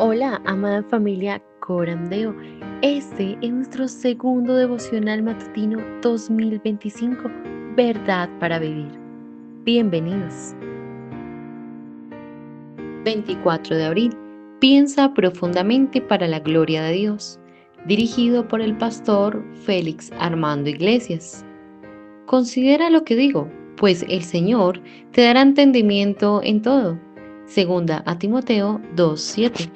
Hola, amada familia Corandeo. Este es nuestro segundo devocional matutino 2025, Verdad para Vivir. Bienvenidos. 24 de abril. Piensa profundamente para la gloria de Dios. Dirigido por el pastor Félix Armando Iglesias. Considera lo que digo, pues el Señor te dará entendimiento en todo. Segunda a Timoteo 2:7.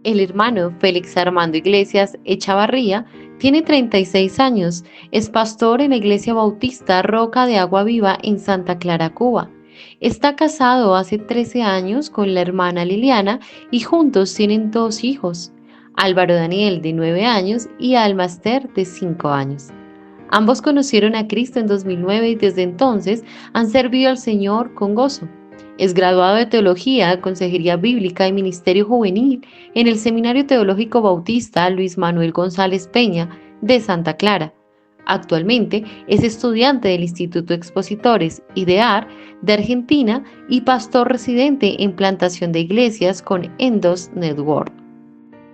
El hermano Félix Armando Iglesias Echavarría tiene 36 años, es pastor en la Iglesia Bautista Roca de Agua Viva en Santa Clara, Cuba. Está casado hace 13 años con la hermana Liliana y juntos tienen 2 hijos, Álvaro Daniel de 9 años y Alma Esther de 5 años. Ambos conocieron a Cristo en 2009 y desde entonces han servido al Señor con gozo. Es graduado de Teología, Consejería Bíblica y Ministerio Juvenil en el Seminario Teológico Bautista Luis Manuel González Peña de Santa Clara. Actualmente es estudiante del Instituto Expositores IDEAR de Argentina y pastor residente en plantación de iglesias con Endos Network.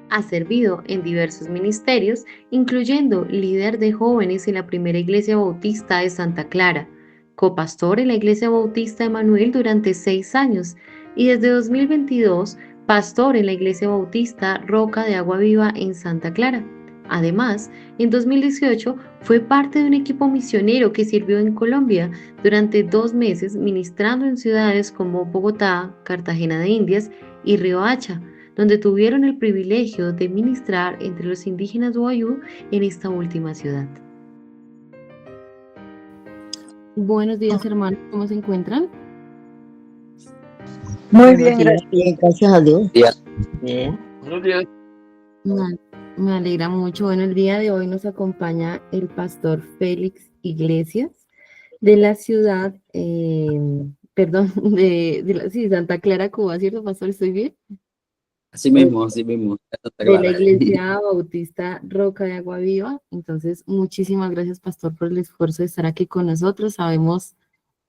Ha servido en diversos ministerios, incluyendo líder de jóvenes en la primera iglesia bautista de Santa Clara, copastor en la iglesia bautista Emanuel durante 6 años y desde 2022 pastor en la iglesia bautista Roca de Agua Viva en Santa Clara. Además, en 2018 fue parte de un equipo misionero que sirvió en Colombia durante 2 meses ministrando en ciudades como Bogotá, Cartagena de Indias y Riohacha, donde tuvieron el privilegio de ministrar entre los indígenas Wayuu en esta última ciudad. Buenos días, hermanos, ¿cómo se encuentran? Muy bien, gracias a Dios. Bien. Buenos días. Me alegra mucho. Bueno, el día de hoy nos acompaña el pastor Félix Iglesias de la ciudad, de Santa Clara, Cuba, ¿cierto, pastor? ¿Estoy bien? Así mismo, está De la clara. Iglesia Bautista Roca de Agua Viva. Entonces, muchísimas gracias, pastor, por el esfuerzo de estar aquí con nosotros. Sabemos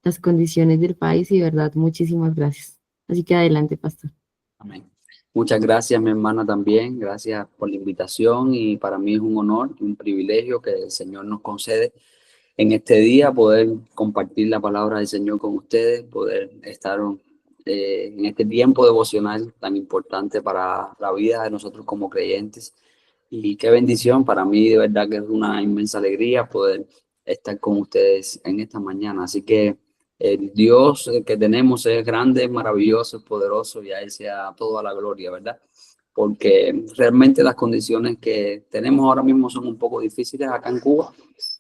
las condiciones del país y, de verdad, muchísimas gracias. Así que adelante, pastor. Amén. Muchas gracias, mi hermana, también. Gracias por la invitación y para mí es un honor y un privilegio que el Señor nos concede en este día poder compartir la palabra del Señor con ustedes, poder estar en este tiempo devocional tan importante para la vida de nosotros como creyentes. Y qué bendición para mí, de verdad que es una inmensa alegría poder estar con ustedes en esta mañana. Así que el Dios que tenemos es grande, es maravilloso, es poderoso y a Él sea toda la gloria, ¿verdad? Porque realmente las condiciones que tenemos ahora mismo son un poco difíciles acá en Cuba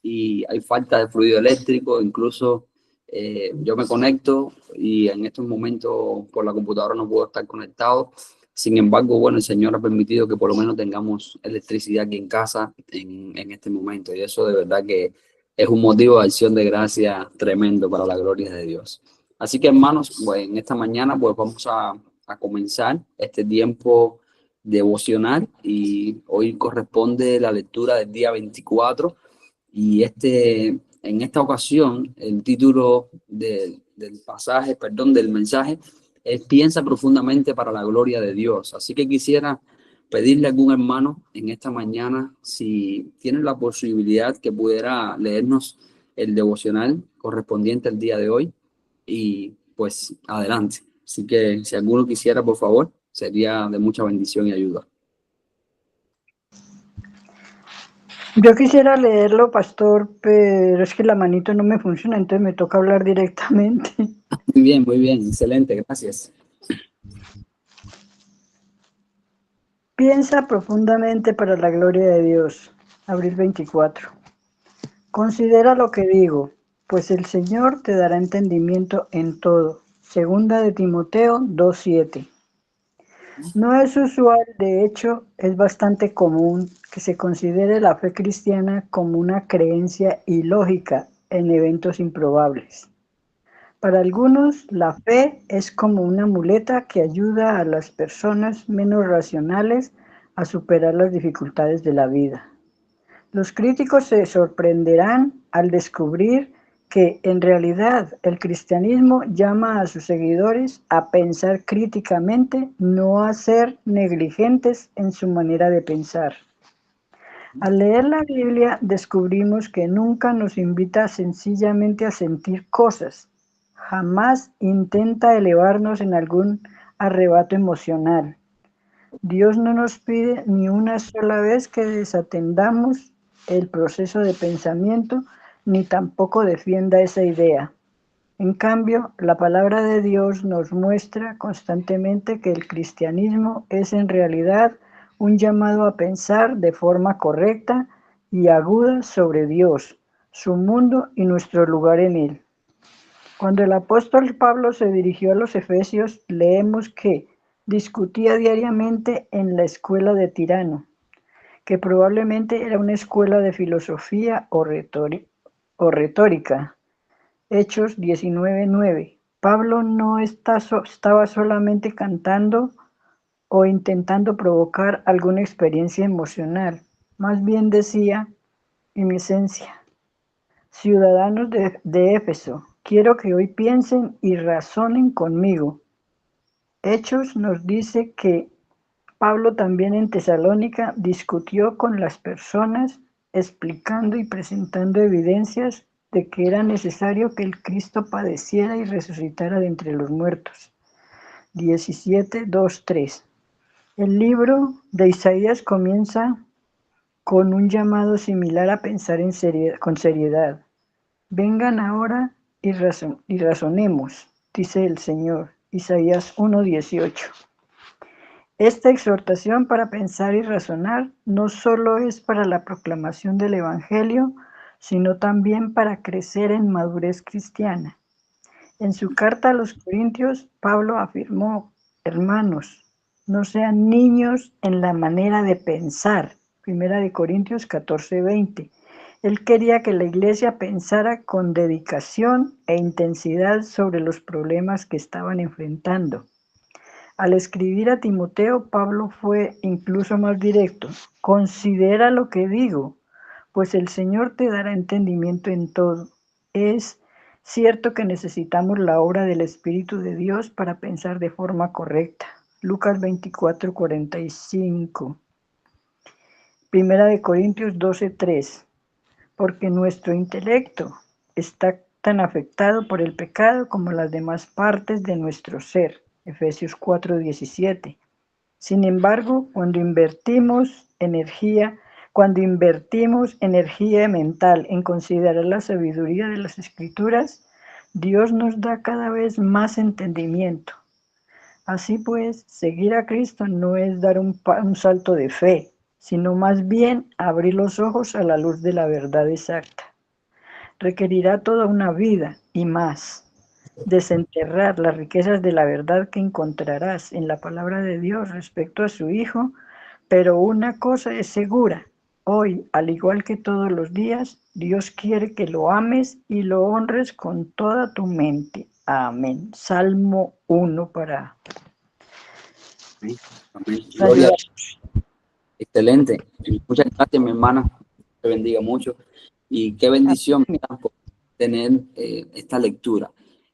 y hay falta de fluido eléctrico, incluso yo me conecto y en estos momentos por la computadora no puedo estar conectado. Sin embargo, bueno, el Señor ha permitido que por lo menos tengamos electricidad aquí en casa en este momento y eso de verdad que es un motivo de acción de gracia tremendo para la gloria de Dios. Así que, hermanos, pues, en esta mañana pues vamos a comenzar este tiempo devocional y hoy corresponde la lectura del día 24 y en esta ocasión el título del pasaje, perdón, del mensaje es Piensa profundamente para la gloria de Dios. Así que quisiera pedirle a algún hermano en esta mañana si tiene la posibilidad que pudiera leernos el devocional correspondiente al día de hoy y pues adelante. Así que si alguno quisiera, por favor, sería de mucha bendición y ayuda. Yo quisiera leerlo, pastor, pero es que la manito no me funciona, entonces me toca hablar directamente. Muy bien, excelente, gracias. Piensa profundamente para la gloria de Dios. Abril 24. Considera lo que digo, pues el Señor te dará entendimiento en todo. Segunda de Timoteo 2:7. No es usual, de hecho, es bastante común que se considere la fe cristiana como una creencia ilógica en eventos improbables. Para algunos, la fe es como una muleta que ayuda a las personas menos racionales a superar las dificultades de la vida. Los críticos se sorprenderán al descubrir que en realidad el cristianismo llama a sus seguidores a pensar críticamente, no a ser negligentes en su manera de pensar. Al leer la Biblia descubrimos que nunca nos invita sencillamente a sentir cosas, jamás intenta elevarnos en algún arrebato emocional. Dios no nos pide ni una sola vez que desatendamos el proceso de pensamiento, ni tampoco defienda esa idea. En cambio, la palabra de Dios nos muestra constantemente que el cristianismo es en realidad un llamado a pensar de forma correcta y aguda sobre Dios, su mundo y nuestro lugar en él. Cuando el apóstol Pablo se dirigió a los efesios, leemos que discutía diariamente en la escuela de Tirano, que probablemente era una escuela de filosofía o retórica. Hechos 19:9. Pablo no estaba solamente cantando o intentando provocar alguna experiencia emocional, más bien decía, en esencia, ciudadanos de Éfeso, quiero que hoy piensen y razonen conmigo. Hechos nos dice que Pablo también en Tesalónica discutió con las personas, explicando y presentando evidencias de que era necesario que el Cristo padeciera y resucitara de entre los muertos. 17:2-3. El libro de Isaías comienza con un llamado similar a pensar con seriedad. Vengan ahora y razonemos, dice el Señor. Isaías 1:18. Esta exhortación para pensar y razonar no solo es para la proclamación del Evangelio, sino también para crecer en madurez cristiana. En su carta a los Corintios, Pablo afirmó, hermanos, no sean niños en la manera de pensar. 1 Corintios 14:20. Él quería que la iglesia pensara con dedicación e intensidad sobre los problemas que estaban enfrentando. Al escribir a Timoteo, Pablo fue incluso más directo. Considera lo que digo, pues el Señor te dará entendimiento en todo. Es cierto que necesitamos la obra del Espíritu de Dios para pensar de forma correcta. Lucas 24:45. Primera de Corintios 12:3. Porque nuestro intelecto está tan afectado por el pecado como las demás partes de nuestro ser. Efesios 4:17. Sin embargo, cuando invertimos energía mental en considerar la sabiduría de las Escrituras, Dios nos da cada vez más entendimiento. Así pues, seguir a Cristo no es dar un salto de fe, sino más bien abrir los ojos a la luz de la verdad exacta. Requerirá toda una vida y más. Desenterrar las riquezas de la verdad que encontrarás en la palabra de Dios respecto a su Hijo, pero una cosa es segura, hoy, al igual que todos los días, Dios quiere que lo ames y lo honres con toda tu mente. Amén. Salmo 1 para Amén. Amén. Gloria. ayudar. Excelente. Muchas gracias, mi hermana. Te bendiga mucho. Y qué bendición, ¿verdad?, por tener esta lectura.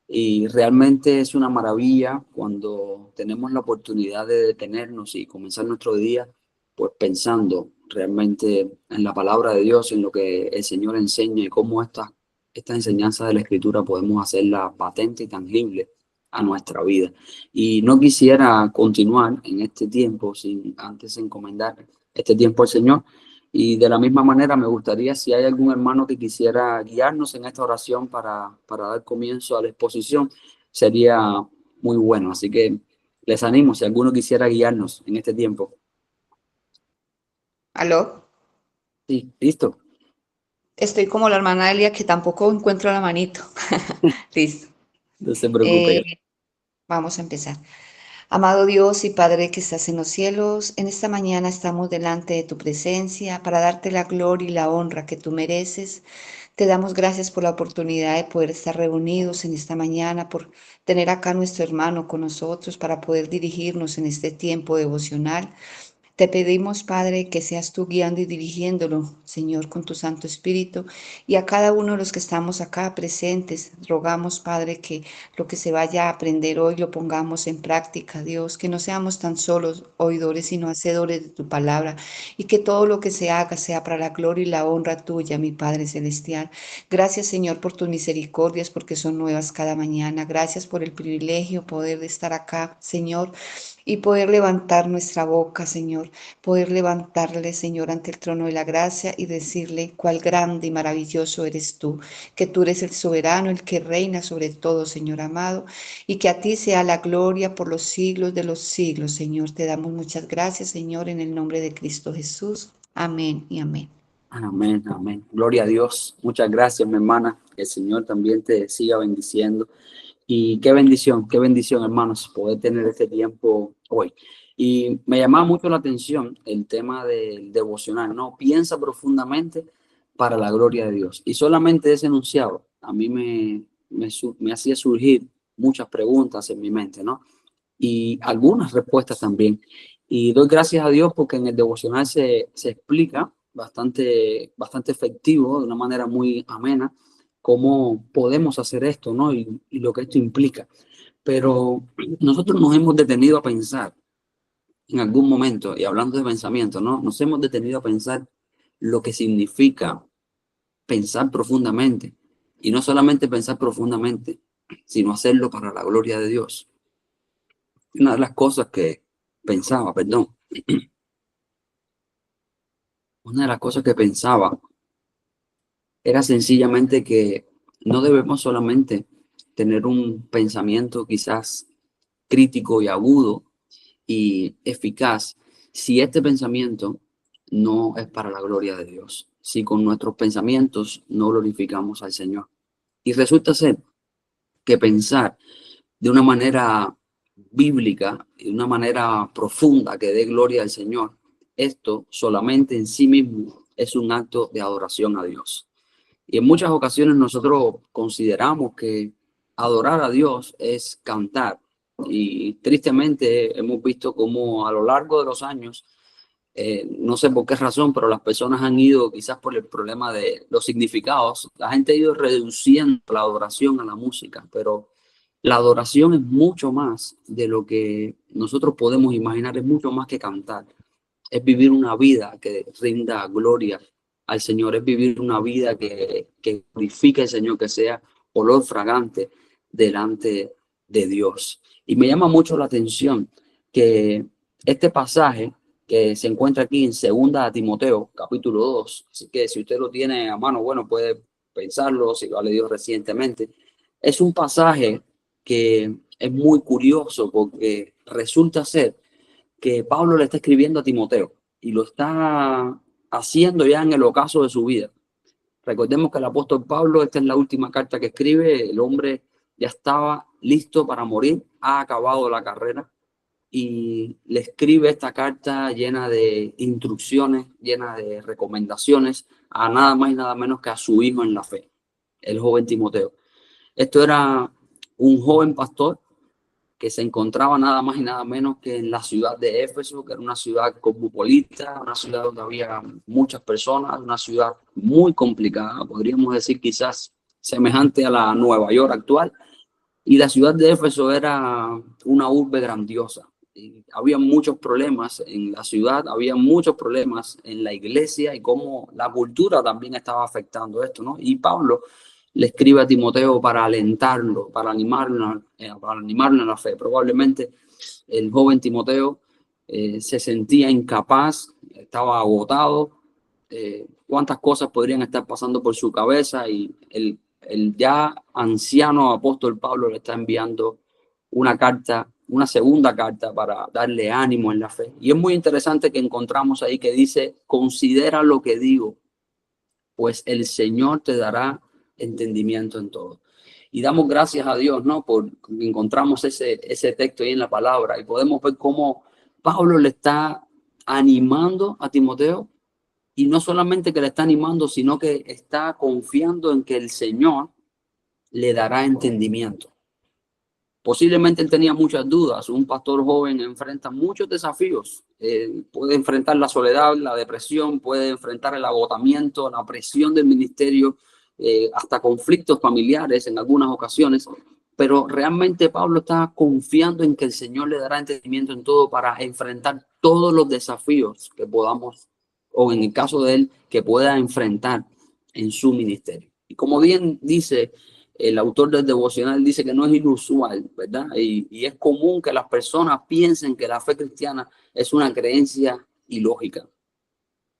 Y realmente es una maravilla cuando tenemos la oportunidad de detenernos y comenzar nuestro día, pues pensando realmente en la palabra de Dios, en lo que el Señor enseña y cómo estas enseñanzas de la Escritura podemos hacerla patente y tangible a nuestra vida. Y no quisiera continuar en este tiempo sin antes encomendar este tiempo al Señor. Y de la misma manera me gustaría, si hay algún hermano que quisiera guiarnos en esta oración para dar comienzo a la exposición, sería muy bueno. Así que les animo, si alguno quisiera guiarnos en este tiempo. ¿Aló? Sí, listo. Estoy como la hermana Elia que tampoco encuentro la manito. Listo. No se preocupe. Vamos a empezar. Amado Dios y Padre que estás en los cielos, en esta mañana estamos delante de tu presencia para darte la gloria y la honra que tú mereces. Te damos gracias por la oportunidad de poder estar reunidos en esta mañana, por tener acá a nuestro hermano con nosotros para poder dirigirnos en este tiempo devocional. Te pedimos, Padre, que seas tú guiando y dirigiéndolo, Señor, con tu Santo Espíritu, y a cada uno de los que estamos acá presentes, rogamos, Padre, que lo que se vaya a aprender hoy lo pongamos en práctica, Dios, que no seamos tan solos oidores, sino hacedores de tu palabra, y que todo lo que se haga sea para la gloria y la honra tuya, mi Padre Celestial. Gracias, Señor, por tus misericordias, porque son nuevas cada mañana. Gracias por el privilegio poder de estar acá, Señor, y poder levantar nuestra boca, Señor, poder levantarle, Señor, ante el trono de la gracia y decirle cuál grande y maravilloso eres tú, que tú eres el soberano, el que reina sobre todo, Señor amado, y que a ti sea la gloria por los siglos de los siglos, Señor. Te damos muchas gracias, Señor, en el nombre de Cristo Jesús. Amén y amén. Amén, amén. Gloria a Dios. Muchas gracias, mi hermana. Que el Señor también te siga bendiciendo. Y qué bendición, hermanos, poder tener este tiempo hoy. Y me llamaba mucho la atención el tema del devocional, ¿no? Piensa profundamente para la gloria de Dios. Y solamente ese enunciado a mí me hacía surgir muchas preguntas en mi mente, ¿no? Y algunas respuestas también. Y doy gracias a Dios porque en el devocional se explica bastante efectivo, de una manera muy amena, cómo podemos hacer esto, ¿no? Y lo que esto implica. Pero nosotros nos hemos detenido a pensar en algún momento, y hablando de pensamiento, ¿no? Nos hemos detenido a pensar lo que significa pensar profundamente. Y no solamente pensar profundamente, sino hacerlo para la gloria de Dios. Una de las cosas que pensaba, perdón, una de las cosas que pensaba era sencillamente que no debemos solamente tener un pensamiento quizás crítico y agudo y eficaz si este pensamiento no es para la gloria de Dios, si con nuestros pensamientos no glorificamos al Señor. Y resulta ser que pensar de una manera bíblica, de una manera profunda que dé gloria al Señor, esto solamente en sí mismo es un acto de adoración a Dios. Y en muchas ocasiones nosotros consideramos que adorar a Dios es cantar. Y tristemente hemos visto cómo a lo largo de los años, no sé por qué razón, pero las personas han ido, quizás por el problema de los significados, la gente ha ido reduciendo la adoración a la música, pero la adoración es mucho más de lo que nosotros podemos imaginar, es mucho más que cantar. Es vivir una vida que rinda gloria al Señor, es vivir una vida que glorifique al Señor, que sea olor fragante delante de Dios. Y me llama mucho la atención que este pasaje que se encuentra aquí en 2 Timoteo, capítulo 2, así que si usted lo tiene a mano, bueno, puede pensarlo, si lo ha leído recientemente, es un pasaje que es muy curioso porque resulta ser que Pablo le está escribiendo a Timoteo y lo está haciendo ya en el ocaso de su vida. Recordemos que el apóstol Pablo, esta es la última carta que escribe, el hombre ya estaba listo para morir, ha acabado la carrera y le escribe esta carta llena de instrucciones, llena de recomendaciones a nada más y nada menos que a su hijo en la fe, el joven Timoteo. Esto era un joven pastor que se encontraba nada más y nada menos que en la ciudad de Éfeso, que era una ciudad cosmopolita, una ciudad donde había muchas personas, una ciudad muy complicada, podríamos decir quizás semejante a la Nueva York actual, y la ciudad de Éfeso era una urbe grandiosa. Y había muchos problemas en la ciudad, había muchos problemas en la iglesia y cómo la cultura también estaba afectando esto, ¿no? Y Pablo le escribe a Timoteo para alentarlo, para animarlo en la fe. Probablemente el joven Timoteo se sentía incapaz, estaba agotado. Cuántas cosas podrían estar pasando por su cabeza y el ya anciano apóstol Pablo le está enviando una carta, una segunda carta para darle ánimo en la fe. Y es muy interesante que encontramos ahí que dice, considera lo que digo, pues el Señor te dará entendimiento en todo. Y damos gracias a Dios, ¿no? Por encontramos ese texto ahí en la palabra y podemos ver cómo Pablo le está animando a Timoteo y no solamente que le está animando, sino que está confiando en que el Señor le dará entendimiento. Posiblemente él tenía muchas dudas. Un pastor joven enfrenta muchos desafíos. Puede enfrentar la soledad, la depresión, puede enfrentar el agotamiento, la presión del ministerio, hasta conflictos familiares en algunas ocasiones. Pero realmente Pablo está confiando en que el Señor le dará entendimiento en todo para enfrentar todos los desafíos que podamos, o en el caso de él, que pueda enfrentar en su ministerio. Y como bien dice el autor del devocional, dice que no es inusual, ¿verdad? Y es común que las personas piensen que la fe cristiana es una creencia ilógica,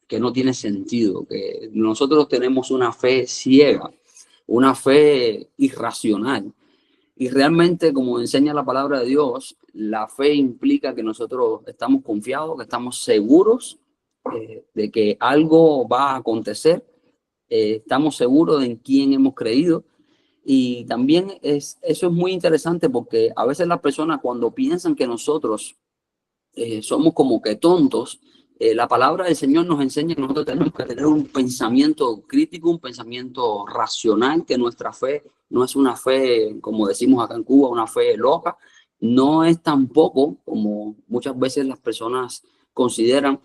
que no tiene sentido, que nosotros tenemos una fe ciega, una fe irracional. Y realmente, como enseña la palabra de Dios, la fe implica que nosotros estamos confiados, que estamos seguros de que algo va a acontecer, estamos seguros de en quién hemos creído. Y también eso es muy interesante porque a veces las personas cuando piensan que nosotros somos como que tontos, la palabra del Señor nos enseña que nosotros tenemos que tener un pensamiento crítico, un pensamiento racional, que nuestra fe no es una fe, como decimos acá en Cuba, una fe loca, no es tampoco como muchas veces las personas consideran,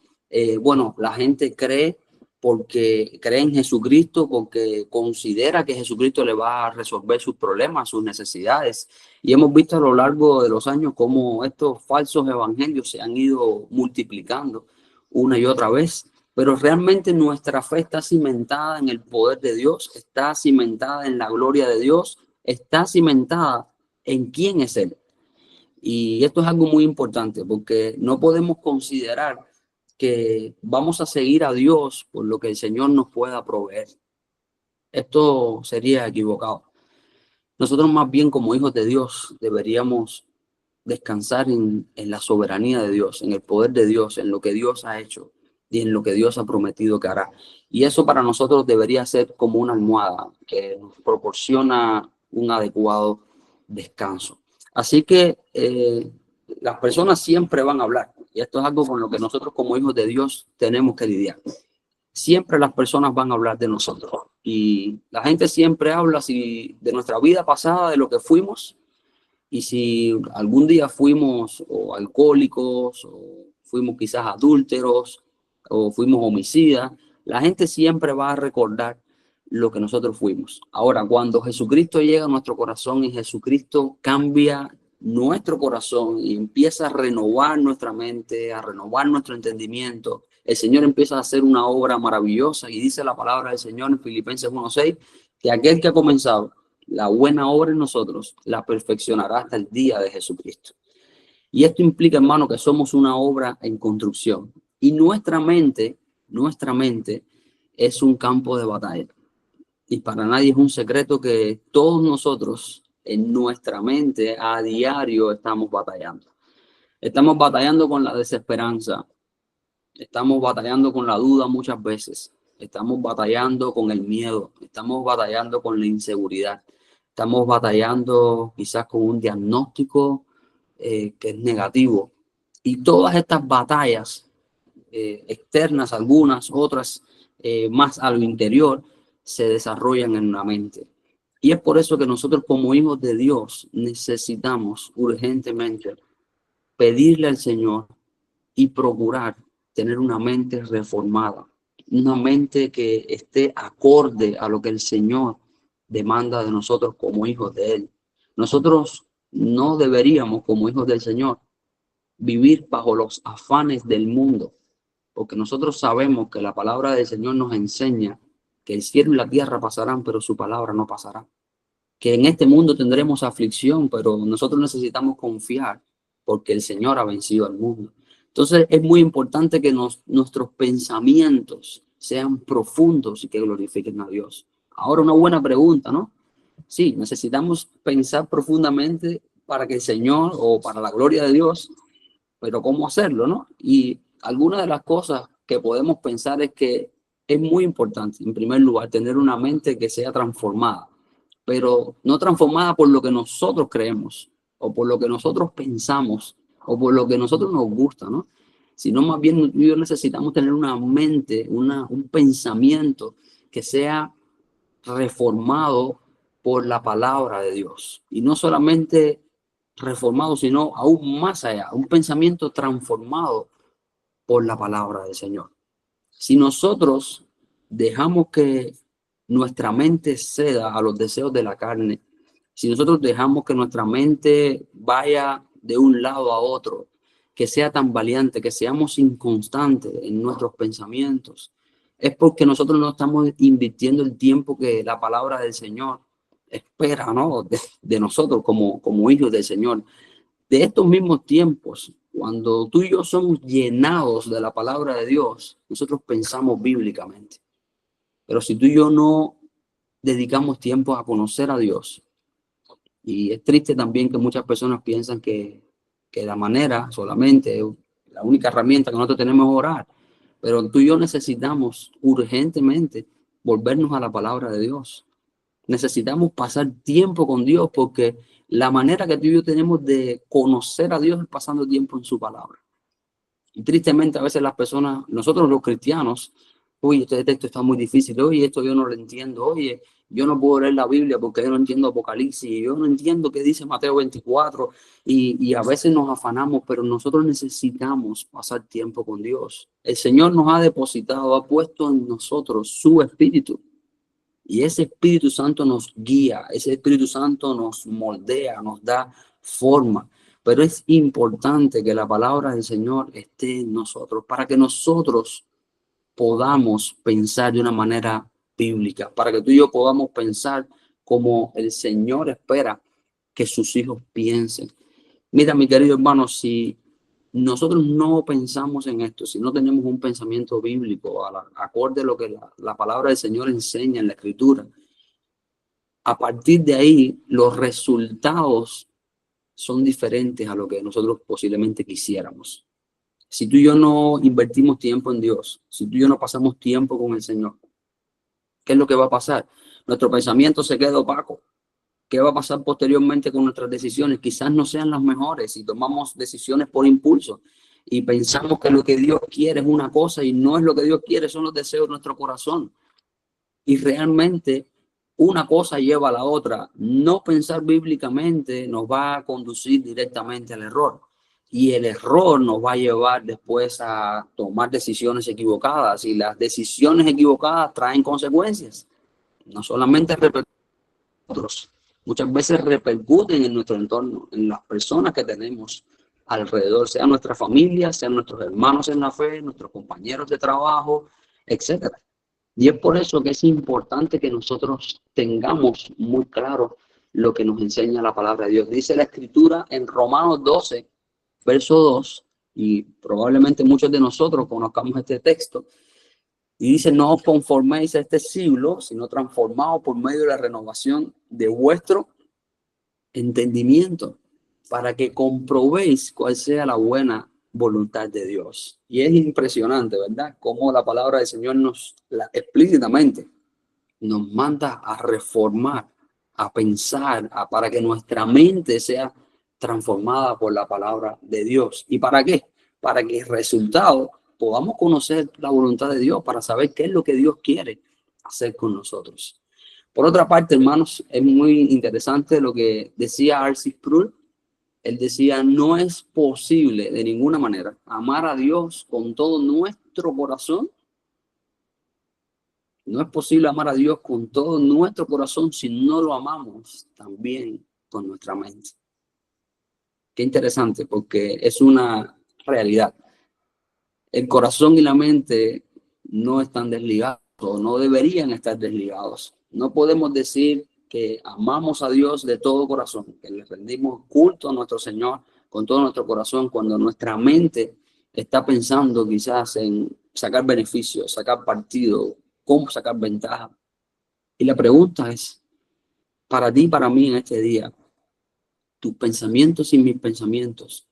bueno, la gente cree porque cree en Jesucristo, porque considera que Jesucristo le va a resolver sus problemas, sus necesidades. Y hemos visto a lo largo de los años cómo estos falsos evangelios se han ido multiplicando una y otra vez. Pero realmente nuestra fe está cimentada en el poder de Dios, está cimentada en la gloria de Dios, está cimentada en quién es Él. Y esto es algo muy importante porque no podemos considerar que vamos a seguir a Dios por lo que el Señor nos pueda proveer. Esto sería equivocado. Nosotros más bien como hijos de Dios deberíamos descansar en la soberanía de Dios, en el poder de Dios, en lo que Dios ha hecho y en lo que Dios ha prometido que hará. Y eso para nosotros debería ser como una almohada que nos proporciona un adecuado descanso. Así que las personas siempre van a hablar. Y esto es algo con lo que nosotros como hijos de Dios tenemos que lidiar. Siempre las personas van a hablar de nosotros. Y la gente siempre habla de nuestra vida pasada, de lo que fuimos. Y si algún día fuimos o alcohólicos, o fuimos quizás adúlteros, o fuimos homicidas, la gente siempre va a recordar lo que nosotros fuimos. Ahora, cuando Jesucristo llega a nuestro corazón y Jesucristo cambia nuestro corazón y empieza a renovar nuestra mente, a renovar nuestro entendimiento, el Señor empieza a hacer una obra maravillosa y dice la palabra del Señor en Filipenses 1:6, que aquel que ha comenzado la buena obra en nosotros la perfeccionará hasta el día de Jesucristo. Y esto implica, hermano, que somos una obra en construcción. Y nuestra mente es un campo de batalla. Y para nadie es un secreto que todos nosotros en nuestra mente a diario estamos batallando. Estamos batallando con la desesperanza. Estamos batallando con la duda muchas veces. Estamos batallando con el miedo. Estamos batallando con la inseguridad. Estamos batallando quizás con un diagnóstico que es negativo. Y todas estas batallas externas, algunas, otras más a lo interior, se desarrollan en la mente. Y es por eso que nosotros como hijos de Dios necesitamos urgentemente pedirle al Señor y procurar tener una mente reformada, una mente que esté acorde a lo que el Señor demanda de nosotros como hijos de Él. Nosotros no deberíamos, como hijos del Señor, vivir bajo los afanes del mundo, porque nosotros sabemos que la palabra del Señor nos enseña que el cielo y la tierra pasarán, pero su palabra no pasará. Que en este mundo tendremos aflicción, pero nosotros necesitamos confiar porque el Señor ha vencido al mundo. Entonces es muy importante que nuestros pensamientos sean profundos y que glorifiquen a Dios. Ahora una buena pregunta, ¿no? Sí, necesitamos pensar profundamente para que el Señor o para la gloria de Dios, pero ¿cómo hacerlo, no? Y alguna de las cosas que podemos pensar es que es muy importante, en primer lugar, tener una mente que sea transformada, pero no transformada por lo que nosotros creemos o por lo que nosotros pensamos o por lo que a nosotros nos gusta, ¿no? Sino más bien necesitamos tener una mente, un pensamiento que sea reformado por la palabra de Dios. Y no solamente reformado, sino aún más allá, un pensamiento transformado por la palabra del Señor. Si nosotros dejamos que nuestra mente ceda a los deseos de la carne, si nosotros dejamos que nuestra mente vaya de un lado a otro, que sea tan valiente, que seamos inconstantes en nuestros pensamientos, es porque nosotros no estamos invirtiendo el tiempo que la palabra del Señor espera, ¿no? de nosotros como hijos del Señor. De estos mismos tiempos, cuando tú y yo somos llenados de la palabra de Dios, nosotros pensamos bíblicamente. Pero si tú y yo no dedicamos tiempo a conocer a Dios, y es triste también que muchas personas piensan que la manera solamente, la única herramienta que nosotros tenemos es orar, pero tú y yo necesitamos urgentemente volvernos a la palabra de Dios. Necesitamos pasar tiempo con Dios, porque la manera que tú y yo tenemos de conocer a Dios es pasando tiempo en su palabra. Y tristemente a veces las personas, nosotros los cristianos, oye, este texto está muy difícil, oye, esto yo no lo entiendo, oye, yo no puedo leer la Biblia porque yo no entiendo Apocalipsis, yo no entiendo qué dice Mateo 24, y a veces nos afanamos, pero nosotros necesitamos pasar tiempo con Dios. El Señor nos ha depositado, ha puesto en nosotros su Espíritu. Y ese Espíritu Santo nos guía, ese Espíritu Santo nos moldea, nos da forma. Pero es importante que la palabra del Señor esté en nosotros para que nosotros podamos pensar de una manera bíblica, para que tú y yo podamos pensar como el Señor espera que sus hijos piensen. Mira, mi querido hermano, si nosotros no pensamos en esto, si no tenemos un pensamiento bíblico acorde a lo que la palabra del Señor enseña en la Escritura, a partir de ahí los resultados son diferentes a lo que nosotros posiblemente quisiéramos. Si tú y yo no invertimos tiempo en Dios, si tú y yo no pasamos tiempo con el Señor, ¿qué es lo que va a pasar? Nuestro pensamiento se queda opaco. ¿Qué va a pasar posteriormente con nuestras decisiones? Quizás no sean las mejores si tomamos decisiones por impulso y pensamos que lo que Dios quiere es una cosa y no es lo que Dios quiere, son los deseos de nuestro corazón. Y realmente una cosa lleva a la otra. No pensar bíblicamente nos va a conducir directamente al error. Y el error nos va a llevar después a tomar decisiones equivocadas. Y las decisiones equivocadas traen consecuencias. No solamente otros, muchas veces repercuten en nuestro entorno, en las personas que tenemos alrededor, sea nuestra familia, sean nuestros hermanos en la fe, nuestros compañeros de trabajo, etcétera. Y es por eso que es importante que nosotros tengamos muy claro lo que nos enseña la palabra de Dios. Dice la Escritura en Romanos 12, verso 2, y probablemente muchos de nosotros conozcamos este texto, y dice: no os conforméis a este siglo, sino transformaos por medio de la renovación de vuestro entendimiento, para que comprobéis cuál sea la buena voluntad de Dios. Y es impresionante, ¿verdad? Cómo la palabra del Señor explícitamente nos manda a reformar, a pensar, para que nuestra mente sea transformada por la palabra de Dios. ¿Y para qué? Para que el resultado podamos conocer la voluntad de Dios, para saber qué es lo que Dios quiere hacer con nosotros. Por otra parte, hermanos, es muy interesante lo que decía R.C. Sproul. Él decía: no es posible de ninguna manera amar a Dios con todo nuestro corazón. No es posible amar a Dios con todo nuestro corazón si no lo amamos también con nuestra mente. Qué interesante, porque es una realidad. El corazón y la mente no están desligados, o no deberían estar desligados. No podemos decir que amamos a Dios de todo corazón, que le rendimos culto a nuestro Señor con todo nuestro corazón, cuando nuestra mente está pensando quizás en sacar beneficios, sacar partido, cómo sacar ventaja. Y la pregunta es, para ti y para mí en este día, ¿tus pensamientos y mis pensamientos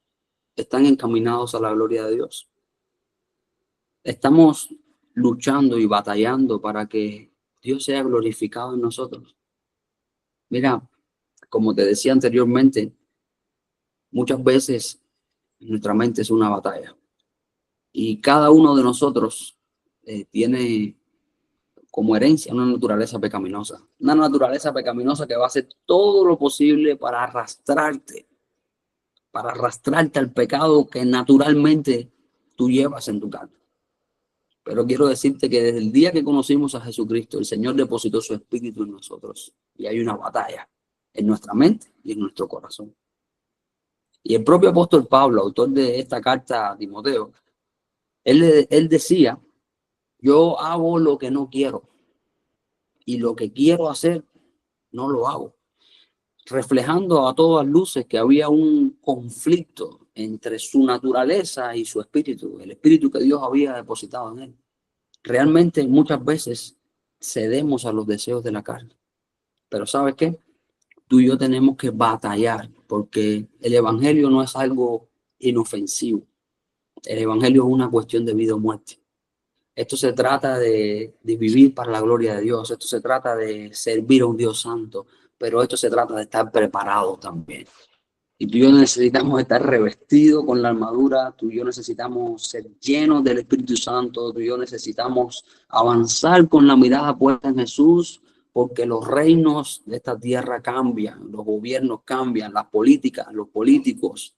están encaminados a la gloria de Dios? Estamos luchando y batallando para que Dios sea glorificado en nosotros. Mira, como te decía anteriormente, muchas veces nuestra mente es una batalla. Y cada uno de nosotros tiene como herencia una naturaleza pecaminosa. Una naturaleza pecaminosa que va a hacer todo lo posible para arrastrarte para arrastrarte al pecado que naturalmente tú llevas en tu carne. Pero quiero decirte que desde el día que conocimos a Jesucristo, el Señor depositó su espíritu en nosotros. Y hay una batalla en nuestra mente y en nuestro corazón. Y el propio apóstol Pablo, autor de esta carta a Timoteo, él decía, yo hago lo que no quiero y lo que quiero hacer no lo hago. Reflejando a todas luces que había un conflicto entre su naturaleza y su espíritu, el espíritu que Dios había depositado en él. Realmente muchas veces cedemos a los deseos de la carne. Pero ¿sabes qué? Tú y yo tenemos que batallar porque el evangelio no es algo inofensivo. El evangelio es una cuestión de vida o muerte. Esto se trata de vivir para la gloria de Dios. Esto se trata de servir a un Dios santo. Pero esto se trata de estar preparados también. Y tú y yo necesitamos estar revestidos con la armadura. Tú y yo necesitamos ser llenos del Espíritu Santo. Tú y yo necesitamos avanzar con la mirada puesta en Jesús. Porque los reinos de esta tierra cambian. Los gobiernos cambian. Las políticas, los políticos,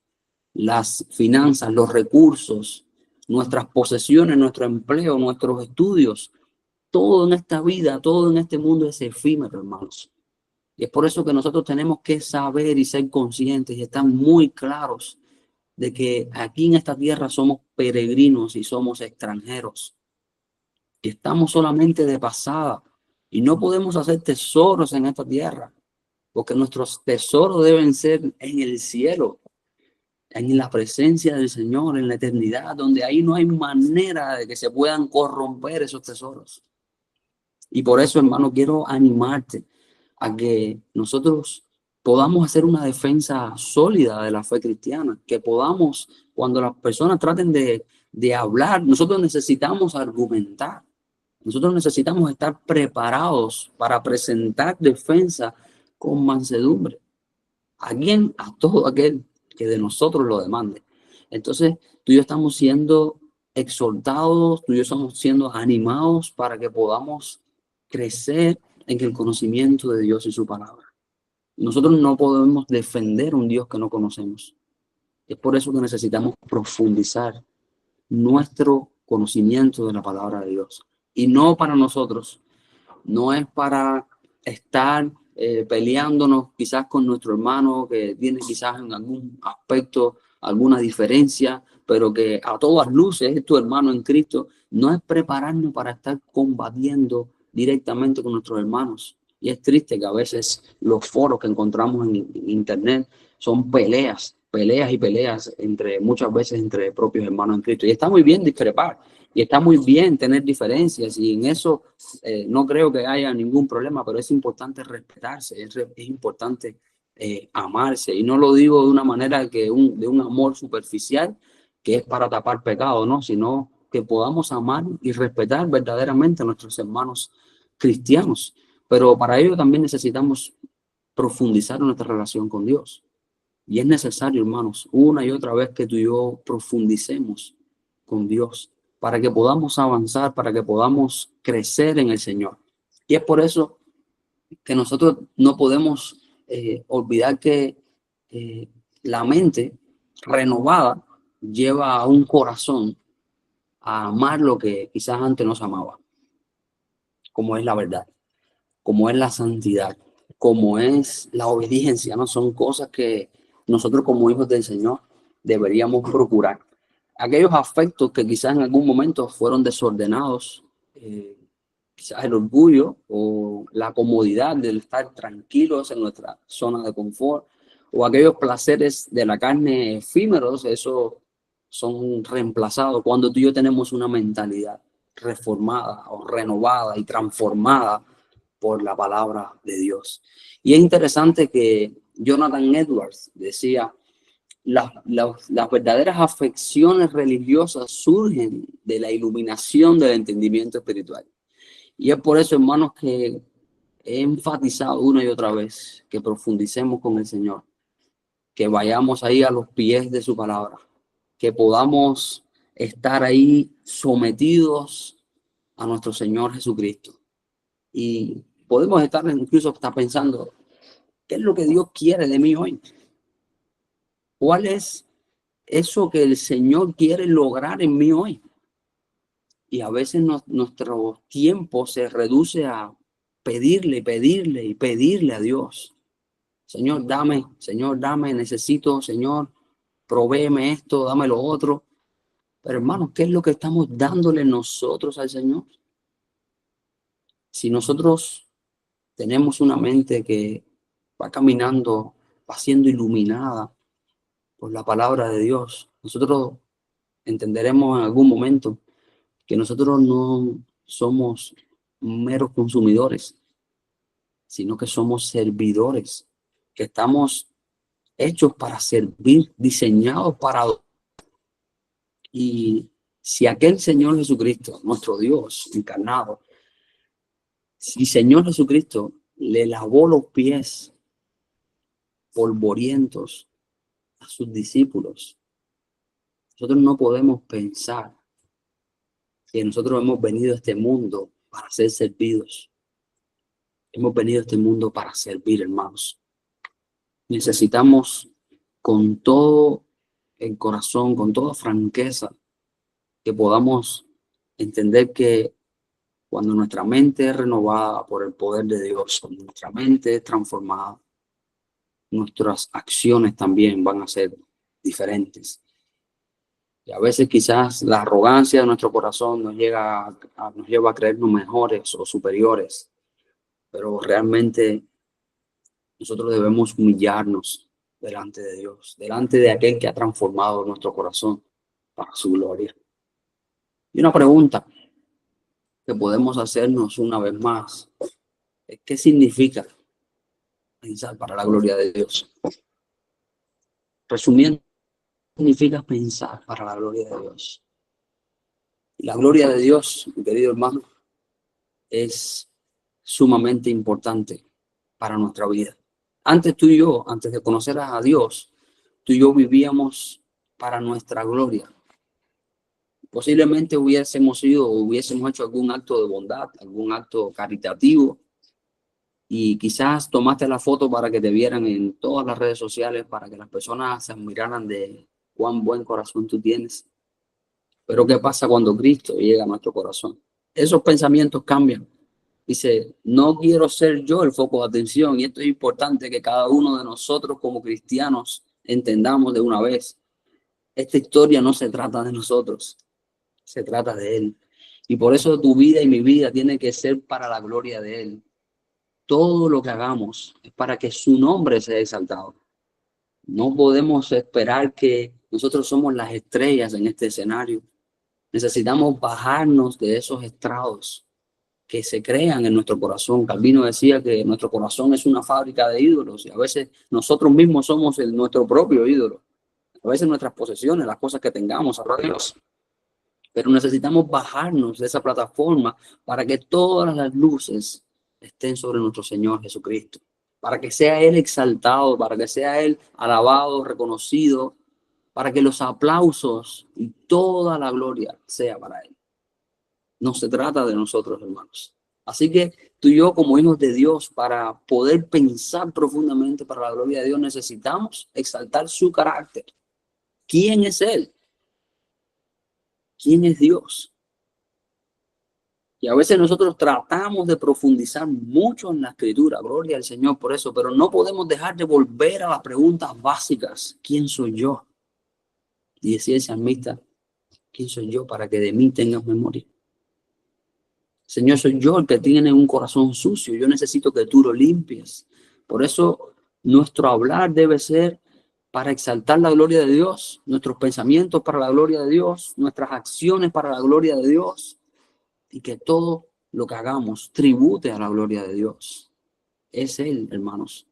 las finanzas, los recursos, nuestras posesiones, nuestro empleo, nuestros estudios, todo en esta vida, todo en este mundo es efímero, hermanos. Y es por eso que nosotros tenemos que saber y ser conscientes y estar muy claros de que aquí en esta tierra somos peregrinos y somos extranjeros. Y estamos solamente de pasada y no podemos hacer tesoros en esta tierra, porque nuestros tesoros deben ser en el cielo, en la presencia del Señor, en la eternidad, donde ahí no hay manera de que se puedan corromper esos tesoros. Y por eso, hermano, quiero animarte a que nosotros podamos hacer una defensa sólida de la fe cristiana, que podamos, cuando las personas traten de hablar, nosotros necesitamos argumentar, nosotros necesitamos estar preparados para presentar defensa con mansedumbre. ¿A quién? A todo aquel que de nosotros lo demande. Entonces, tú y yo estamos siendo exhortados, tú y yo estamos siendo animados para que podamos crecer en el conocimiento de Dios y su palabra. Nosotros no podemos defender un Dios que no conocemos. Es por eso que necesitamos profundizar nuestro conocimiento de la palabra de Dios. Y no para nosotros, no es para estar peleándonos quizás con nuestro hermano que tiene quizás en algún aspecto alguna diferencia, pero que a todas luces es tu hermano en Cristo. No es prepararnos para estar combatiendo directamente con nuestros hermanos. Y es triste que a veces los foros que encontramos en internet son peleas y peleas muchas veces entre propios hermanos en Cristo. Y está muy bien discrepar. Y está muy bien tener diferencias y en eso no creo que haya ningún problema, pero es importante respetarse, es importante amarse. Y no lo digo de una manera de un amor superficial que es para tapar pecado, ¿no? Sino que podamos amar y respetar verdaderamente a nuestros hermanos cristianos. Pero para ello también necesitamos profundizar en nuestra relación con Dios. Y es necesario, hermanos, una y otra vez que tú y yo profundicemos con Dios, para que podamos avanzar, para que podamos crecer en el Señor. Y es por eso que nosotros no podemos olvidar que la mente renovada lleva a un corazón a amar lo que quizás antes no se amaba, como es la verdad, como es la santidad, como es la obediencia, ¿no? Son cosas que nosotros como hijos del Señor deberíamos procurar. Aquellos afectos que quizás en algún momento fueron desordenados, quizás el orgullo o la comodidad de estar tranquilos en nuestra zona de confort, o aquellos placeres de la carne efímeros, eso son reemplazados cuando tú y yo tenemos una mentalidad reformada o renovada y transformada por la palabra de Dios. Y es interesante que Jonathan Edwards decía, las verdaderas afecciones religiosas surgen de la iluminación del entendimiento espiritual. Y es por eso, hermanos, que he enfatizado una y otra vez que profundicemos con el Señor, que vayamos ahí a los pies de su palabra, que podamos estar ahí sometidos a nuestro Señor Jesucristo. Y podemos estar incluso hasta pensando, ¿qué es lo que Dios quiere de mí hoy? ¿Cuál es eso que el Señor quiere lograr en mí hoy? Y a veces nuestro tiempo se reduce a pedirle, pedirle y pedirle a Dios. Señor, dame, necesito, Señor, provéeme esto, dame lo otro. Pero hermanos, ¿qué es lo que estamos dándole nosotros al Señor? Si nosotros tenemos una mente que va caminando, va siendo iluminada por la palabra de Dios, nosotros entenderemos en algún momento que nosotros no somos meros consumidores, sino que somos servidores, que estamos hechos para servir, diseñados para... Y si aquel Señor Jesucristo, nuestro Dios encarnado, si Señor Jesucristo le lavó los pies polvorientos a sus discípulos, nosotros no podemos pensar que nosotros hemos venido a este mundo para ser servidos. Hemos venido a este mundo para servir, hermanos. Necesitamos con todo el corazón, con toda franqueza, que podamos entender que cuando nuestra mente es renovada por el poder de Dios, cuando nuestra mente es transformada, nuestras acciones también van a ser diferentes. Y a veces quizás la arrogancia de nuestro corazón nos lleva a creernos mejores o superiores, pero realmente nosotros debemos humillarnos delante de Dios, delante de aquel que ha transformado nuestro corazón para su gloria. Y una pregunta que podemos hacernos una vez más es: ¿qué significa pensar para la gloria de Dios? Resumiendo, significa pensar para la gloria de Dios. Y la gloria de Dios, mi querido hermano, es sumamente importante para nuestra vida. Antes tú y yo, antes de conocer a Dios, tú y yo vivíamos para nuestra gloria. Posiblemente hubiésemos hecho algún acto de bondad, algún acto caritativo, y quizás tomaste la foto para que te vieran en todas las redes sociales, para que las personas se admiraran de cuán buen corazón tú tienes. Pero ¿qué pasa cuando Cristo llega a nuestro corazón? Esos pensamientos cambian. Dice, no quiero ser yo el foco de atención, y esto es importante que cada uno de nosotros como cristianos entendamos de una vez. Esta historia no se trata de nosotros, se trata de Él. Y por eso tu vida y mi vida tiene que ser para la gloria de Él. Todo lo que hagamos es para que su nombre sea exaltado. No podemos esperar que nosotros somos las estrellas en este escenario. Necesitamos bajarnos de esos estrados que se crean en nuestro corazón. Calvino decía que nuestro corazón es una fábrica de ídolos, y a veces nosotros mismos somos nuestro propio ídolo. A veces nuestras posesiones, las cosas que tengamos, a Dios. Pero necesitamos bajarnos de esa plataforma para que todas las luces estén sobre nuestro Señor Jesucristo, para que sea Él exaltado, para que sea Él alabado, reconocido, para que los aplausos y toda la gloria sea para Él. No se trata de nosotros, hermanos. Así que tú y yo, como hijos de Dios, para poder pensar profundamente para la gloria de Dios, necesitamos exaltar su carácter. ¿Quién es Él? ¿Quién es Dios? Y a veces nosotros tratamos de profundizar mucho en la escritura, gloria al Señor por eso, pero no podemos dejar de volver a las preguntas básicas. ¿Quién soy yo? Y decía el salmista, ¿quién soy yo para que de mí tengas memoria? Señor, soy yo el que tiene un corazón sucio, yo necesito que tú lo limpies. Por eso nuestro hablar debe ser para exaltar la gloria de Dios, nuestros pensamientos para la gloria de Dios, nuestras acciones para la gloria de Dios, y que todo lo que hagamos tribute a la gloria de Dios. Es Él, hermanos,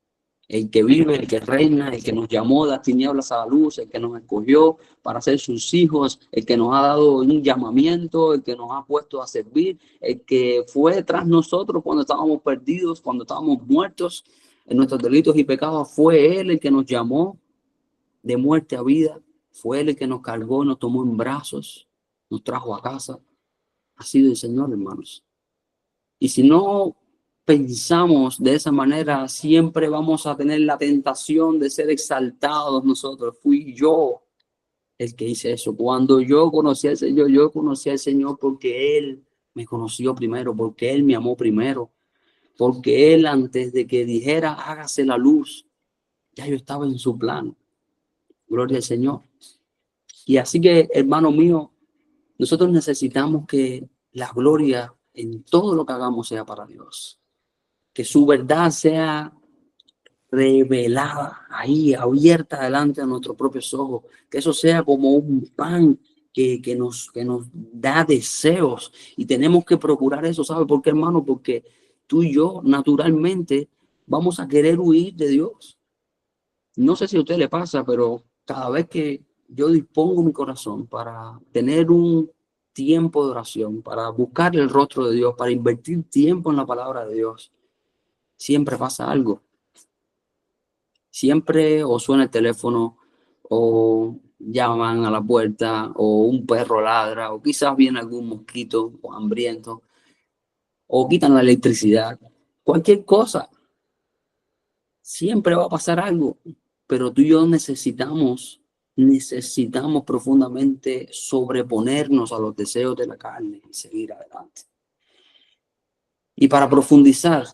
el que vive, el que reina, el que nos llamó de las tinieblas a la luz, el que nos escogió para ser sus hijos, el que nos ha dado un llamamiento, el que nos ha puesto a servir, el que fue tras nosotros cuando estábamos perdidos, cuando estábamos muertos en nuestros delitos y pecados. Fue Él el que nos llamó de muerte a vida, fue Él el que nos cargó, nos tomó en brazos, nos trajo a casa. Ha sido el Señor, hermanos. Y si no pensamos de esa manera, siempre vamos a tener la tentación de ser exaltados nosotros. Fui yo el que hice eso. Cuando yo conocí al Señor, yo conocí al Señor porque Él me conoció primero, porque Él me amó primero, porque Él, antes de que dijera hágase la luz, ya yo estaba en su plan. Gloria al Señor. Y así que, hermano mío, nosotros necesitamos que la gloria en todo lo que hagamos sea para Dios. Que su verdad sea revelada ahí, abierta delante de nuestros propios ojos. Que eso sea como un pan que nos da deseos. Y tenemos que procurar eso. ¿Sabe por qué, hermano? Porque tú y yo naturalmente vamos a querer huir de Dios. No sé si a usted le pasa, pero cada vez que yo dispongo mi corazón para tener un tiempo de oración, para buscar el rostro de Dios, para invertir tiempo en la palabra de Dios, siempre pasa algo. Siempre o suena el teléfono, o llaman a la puerta, o un perro ladra, o quizás viene algún mosquito o hambriento, o quitan la electricidad. Cualquier cosa. Siempre va a pasar algo. Pero tú y yo necesitamos profundamente sobreponernos a los deseos de la carne y seguir adelante. Y para profundizar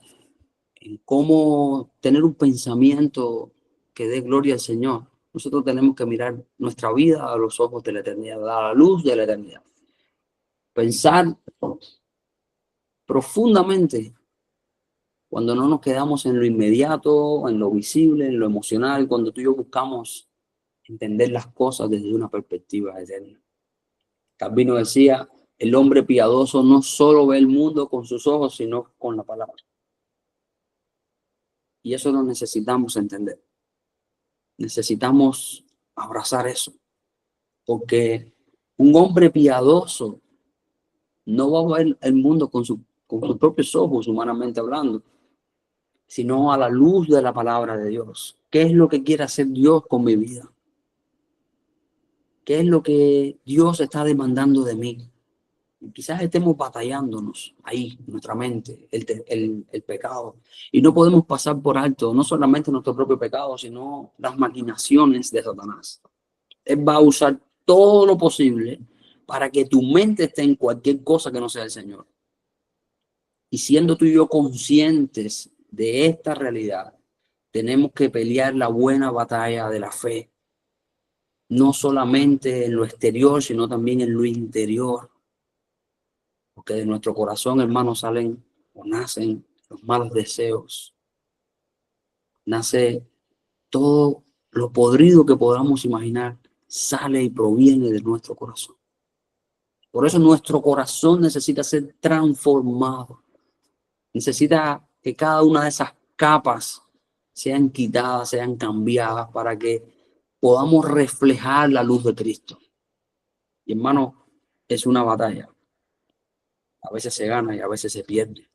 en cómo tener un pensamiento que dé gloria al Señor, nosotros tenemos que mirar nuestra vida a los ojos de la eternidad, a la luz de la eternidad. Pensar profundamente cuando no nos quedamos en lo inmediato, en lo visible, en lo emocional, cuando tú y yo buscamos entender las cosas desde una perspectiva eterna. Calvino decía, el hombre piadoso no solo ve el mundo con sus ojos, sino con la palabra. Y eso lo necesitamos entender. Necesitamos abrazar eso. Porque un hombre piadoso no va a ver el mundo con sus propios ojos, humanamente hablando, sino a la luz de la palabra de Dios. ¿Qué es lo que quiere hacer Dios con mi vida? ¿Qué es lo que Dios está demandando de mí? Y quizás estemos batallándonos ahí, en nuestra mente, el pecado. Y no podemos pasar por alto, no solamente nuestro propio pecado, sino las maquinaciones de Satanás. Él va a usar todo lo posible para que tu mente esté en cualquier cosa que no sea el Señor. Y siendo tú y yo conscientes de esta realidad, tenemos que pelear la buena batalla de la fe. No solamente en lo exterior, sino también en lo interior. Porque de nuestro corazón, hermanos, salen o nacen los malos deseos. Nace todo lo podrido que podamos imaginar, sale y proviene de nuestro corazón. Por eso nuestro corazón necesita ser transformado. Necesita que cada una de esas capas sean quitadas, sean cambiadas para que podamos reflejar la luz de Cristo. Y hermano, es una batalla. A veces se gana y a veces se pierde.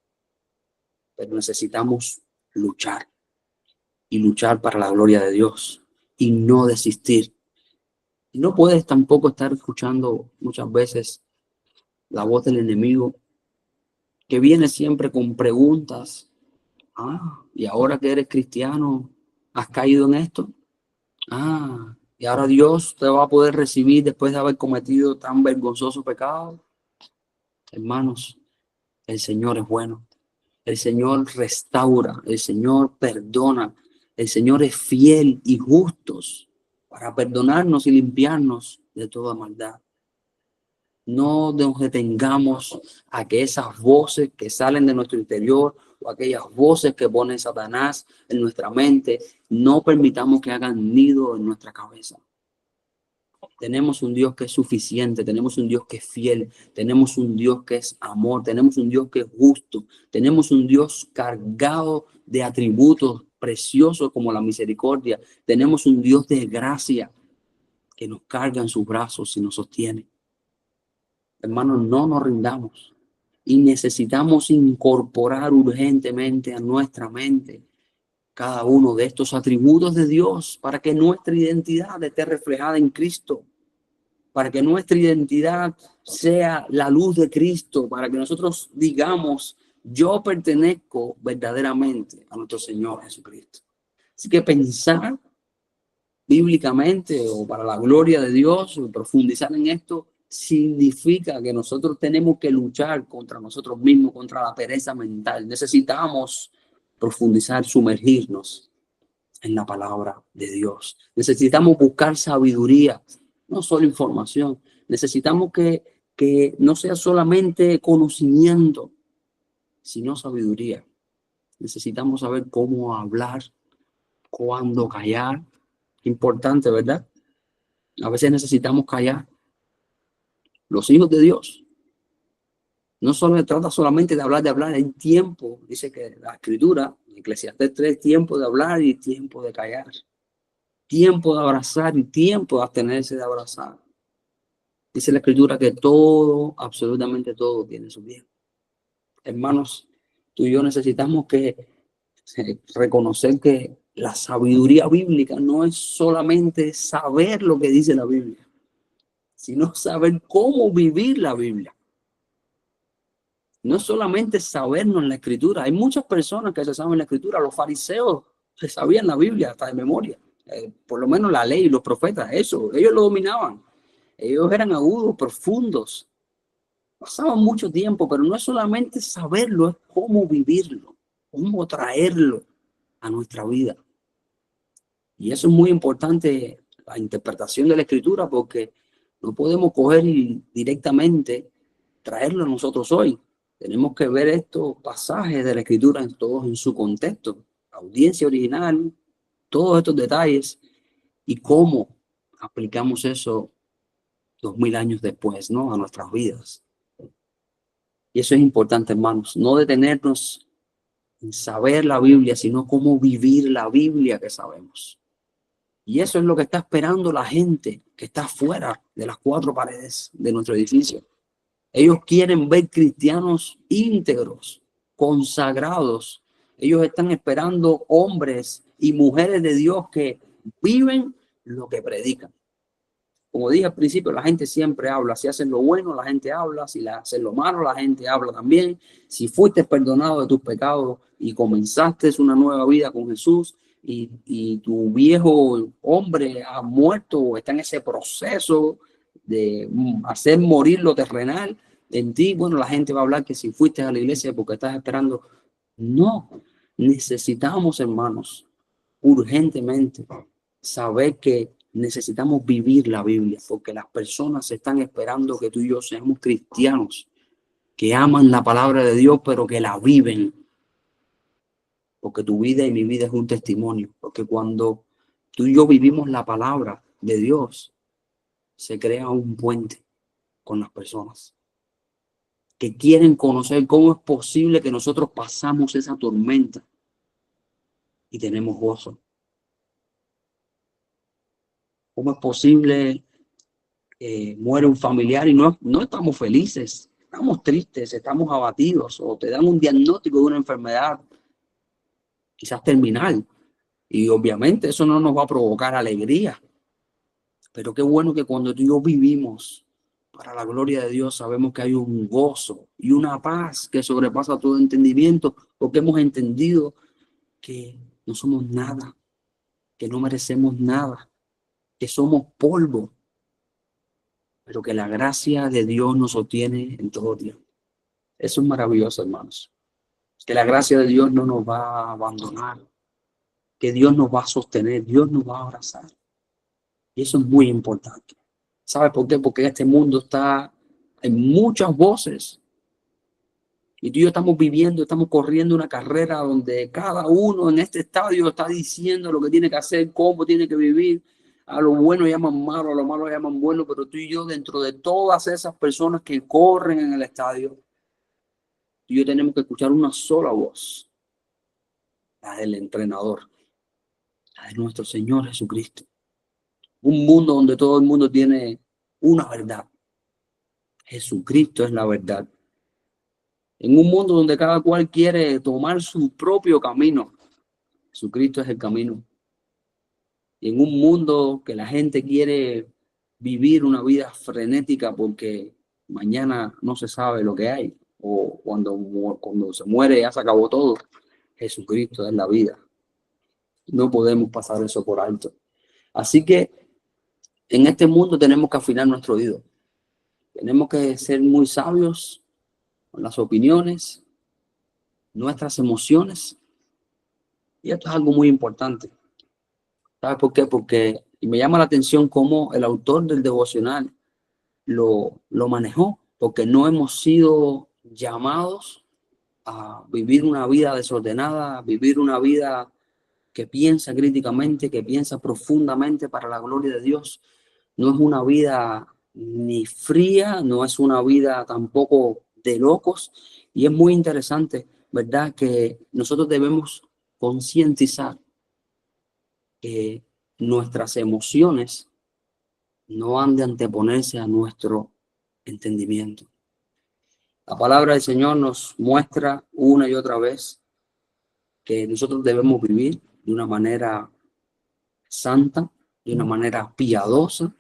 Pero necesitamos luchar. Y luchar para la gloria de Dios. Y no desistir. Y no puedes tampoco estar escuchando muchas veces la voz del enemigo, que viene siempre con preguntas. Y ahora que eres cristiano, ¿has caído en esto? Y ahora Dios te va a poder recibir después de haber cometido tan vergonzoso pecado. Hermanos, el Señor es bueno. El Señor restaura, el Señor perdona, el Señor es fiel y justo para perdonarnos y limpiarnos de toda maldad. No nos detengamos a que esas voces que salen de nuestro interior o aquellas voces que pone Satanás en nuestra mente, no permitamos que hagan nido en nuestra cabeza. Tenemos un Dios que es suficiente, tenemos un Dios que es fiel, tenemos un Dios que es amor, tenemos un Dios que es justo, tenemos un Dios cargado de atributos preciosos como la misericordia, tenemos un Dios de gracia que nos carga en sus brazos y nos sostiene. Hermanos, no nos rindamos y necesitamos incorporar urgentemente a nuestra mente cada uno de estos atributos de Dios para que nuestra identidad esté reflejada en Cristo, para que nuestra identidad sea la luz de Cristo, para que nosotros digamos yo pertenezco verdaderamente a nuestro Señor Jesucristo. Así que pensar bíblicamente o para la gloria de Dios, o profundizar en esto, significa que nosotros tenemos que luchar contra nosotros mismos, contra la pereza mental. Necesitamos profundizar, sumergirnos en la palabra de Dios. Necesitamos buscar sabiduría, no solo información. Necesitamos que no sea solamente conocimiento, sino sabiduría. Necesitamos saber cómo hablar, cuándo callar. Importante, ¿verdad? A veces necesitamos callar. Los hijos de Dios no solo se trata solamente de hablar, hay tiempo, dice que la escritura, Eclesiastés 3, tiempo de hablar y tiempo de callar, tiempo de abrazar y tiempo de abstenerse de abrazar. Dice la escritura que todo, absolutamente todo tiene su tiempo. Hermanos, tú y yo necesitamos reconocer que la sabiduría bíblica no es solamente saber lo que dice la Biblia, sino saber cómo vivir la Biblia. No es solamente sabernos la escritura. Hay muchas personas que se saben la escritura. Los fariseos se sabían la Biblia hasta de memoria. Por lo menos la ley y los profetas, eso, ellos lo dominaban. Ellos eran agudos, profundos. Pasaban mucho tiempo, pero no es solamente saberlo, es cómo vivirlo, cómo traerlo a nuestra vida. Y eso es muy importante, la interpretación de la escritura, porque no podemos coger y directamente traerlo a nosotros hoy. Tenemos que ver estos pasajes de la escritura todos en su contexto, audiencia original, todos estos detalles y cómo aplicamos eso 2000 años después, ¿no? A nuestras vidas. Y eso es importante, hermanos, no detenernos en saber la Biblia, sino cómo vivir la Biblia que sabemos. Y eso es lo que está esperando la gente que está fuera de las cuatro paredes de nuestro edificio. Ellos quieren ver cristianos íntegros, consagrados. Ellos están esperando hombres y mujeres de Dios que viven lo que predican. Como dije al principio, la gente siempre habla. Si hacen lo bueno, la gente habla. Si hacen lo malo, la gente habla también. Si fuiste perdonado de tus pecados y comenzaste una nueva vida con Jesús y tu viejo hombre ha muerto o está en ese proceso de hacer morir lo terrenal en ti, bueno, la gente va a hablar que si fuiste a la iglesia porque estás esperando. No, necesitamos, hermanos, urgentemente saber que necesitamos vivir la Biblia, porque las personas están esperando que tú y yo seamos cristianos, que aman la palabra de Dios, pero que la viven. Porque tu vida y mi vida es un testimonio, porque cuando tú y yo vivimos la palabra de Dios, se crea un puente con las personas que quieren conocer cómo es posible que nosotros pasamos esa tormenta y tenemos gozo. ¿Cómo es posible que muere un familiar y no estamos felices? Estamos tristes, estamos abatidos, o te dan un diagnóstico de una enfermedad, quizás terminal, y obviamente eso no nos va a provocar alegría. Pero qué bueno que cuando tú y yo vivimos para la gloria de Dios, sabemos que hay un gozo y una paz que sobrepasa todo entendimiento, porque hemos entendido que no somos nada, que no merecemos nada, que somos polvo, pero que la gracia de Dios nos sostiene en todo tiempo. Eso es maravilloso, hermanos. Que la gracia de Dios no nos va a abandonar, que Dios nos va a sostener, Dios nos va a abrazar. Y eso es muy importante. ¿Sabe por qué? Porque este mundo está en muchas voces. Y tú y yo estamos viviendo, estamos corriendo una carrera donde cada uno en este estadio está diciendo lo que tiene que hacer, cómo tiene que vivir. A lo bueno llaman malo, a lo malo llaman bueno, pero tú y yo, dentro de todas esas personas que corren en el estadio, tú y yo tenemos que escuchar una sola voz, la del entrenador, la de nuestro Señor Jesucristo. Un mundo donde todo el mundo tiene una verdad. Jesucristo es la verdad. En un mundo donde cada cual quiere tomar su propio camino, Jesucristo es el camino. Y en un mundo que la gente quiere vivir una vida frenética porque mañana no se sabe lo que hay, o cuando se muere ya se acabó todo. Jesucristo es la vida. No podemos pasar eso por alto. Así que en este mundo tenemos que afinar nuestro oído. Tenemos que ser muy sabios con las opiniones, nuestras emociones. Y esto es algo muy importante. ¿Sabes por qué? Porque y me llama la atención cómo el autor del devocional lo manejó, porque no hemos sido llamados a vivir una vida desordenada, a vivir una vida que piensa críticamente, que piensa profundamente para la gloria de Dios. No es una vida ni fría, no es una vida tampoco de locos. Y es muy interesante, ¿verdad?, que nosotros debemos concientizar que nuestras emociones no han de anteponerse a nuestro entendimiento. La palabra del Señor nos muestra una y otra vez que nosotros debemos vivir de una manera santa, de una manera piadosa,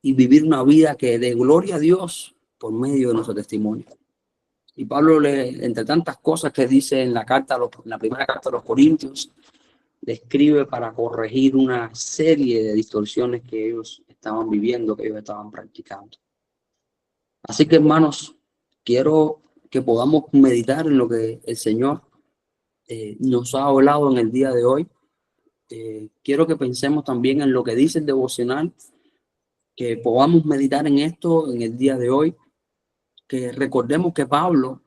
y vivir una vida que dé gloria a Dios por medio de nuestro testimonio. Y Pablo, entre tantas cosas que dice en la primera carta a los Corintios, le escribe para corregir una serie de distorsiones que ellos estaban viviendo, que ellos estaban practicando. Así que, hermanos, quiero que podamos meditar en lo que el Señor nos ha hablado en el día de hoy. Quiero que pensemos también en lo que dice el devocional, que podamos meditar en esto en el día de hoy, que recordemos que Pablo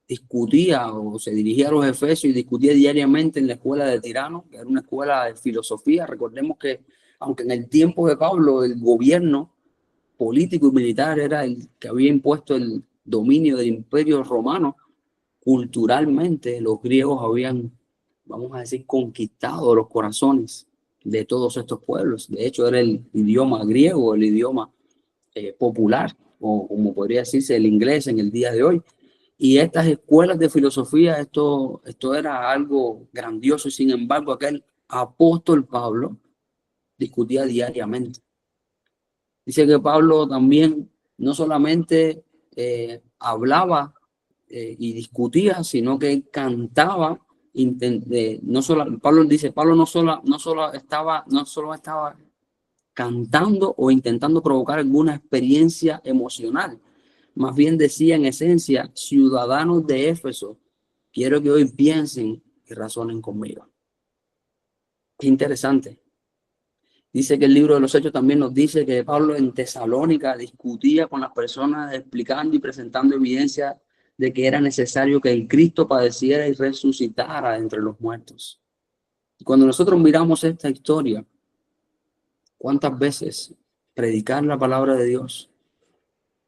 discutía o se dirigía a los Efesios y discutía diariamente en la escuela de Tirano, que era una escuela de filosofía. Recordemos que aunque en el tiempo de Pablo el gobierno político y militar era el que había impuesto el dominio del Imperio Romano, culturalmente los griegos habían, vamos a decir, conquistado los corazones de todos estos pueblos. De hecho, era el idioma griego, el idioma popular, o como podría decirse el inglés en el día de hoy. Y estas escuelas de filosofía, esto era algo grandioso, y sin embargo aquel apóstol Pablo discutía diariamente. Dice que Pablo también no solamente hablaba y discutía, sino que cantaba. Pablo dice, Pablo no solo estaba cantando o intentando provocar alguna experiencia emocional. Más bien decía en esencia, ciudadanos de Éfeso, quiero que hoy piensen y razonen conmigo. Qué interesante. Dice que el libro de los Hechos también nos dice que Pablo en Tesalónica discutía con las personas, explicando y presentando evidencia de que era necesario que el Cristo padeciera y resucitara entre los muertos. Y cuando nosotros miramos esta historia, ¿cuántas veces predicar la palabra de Dios,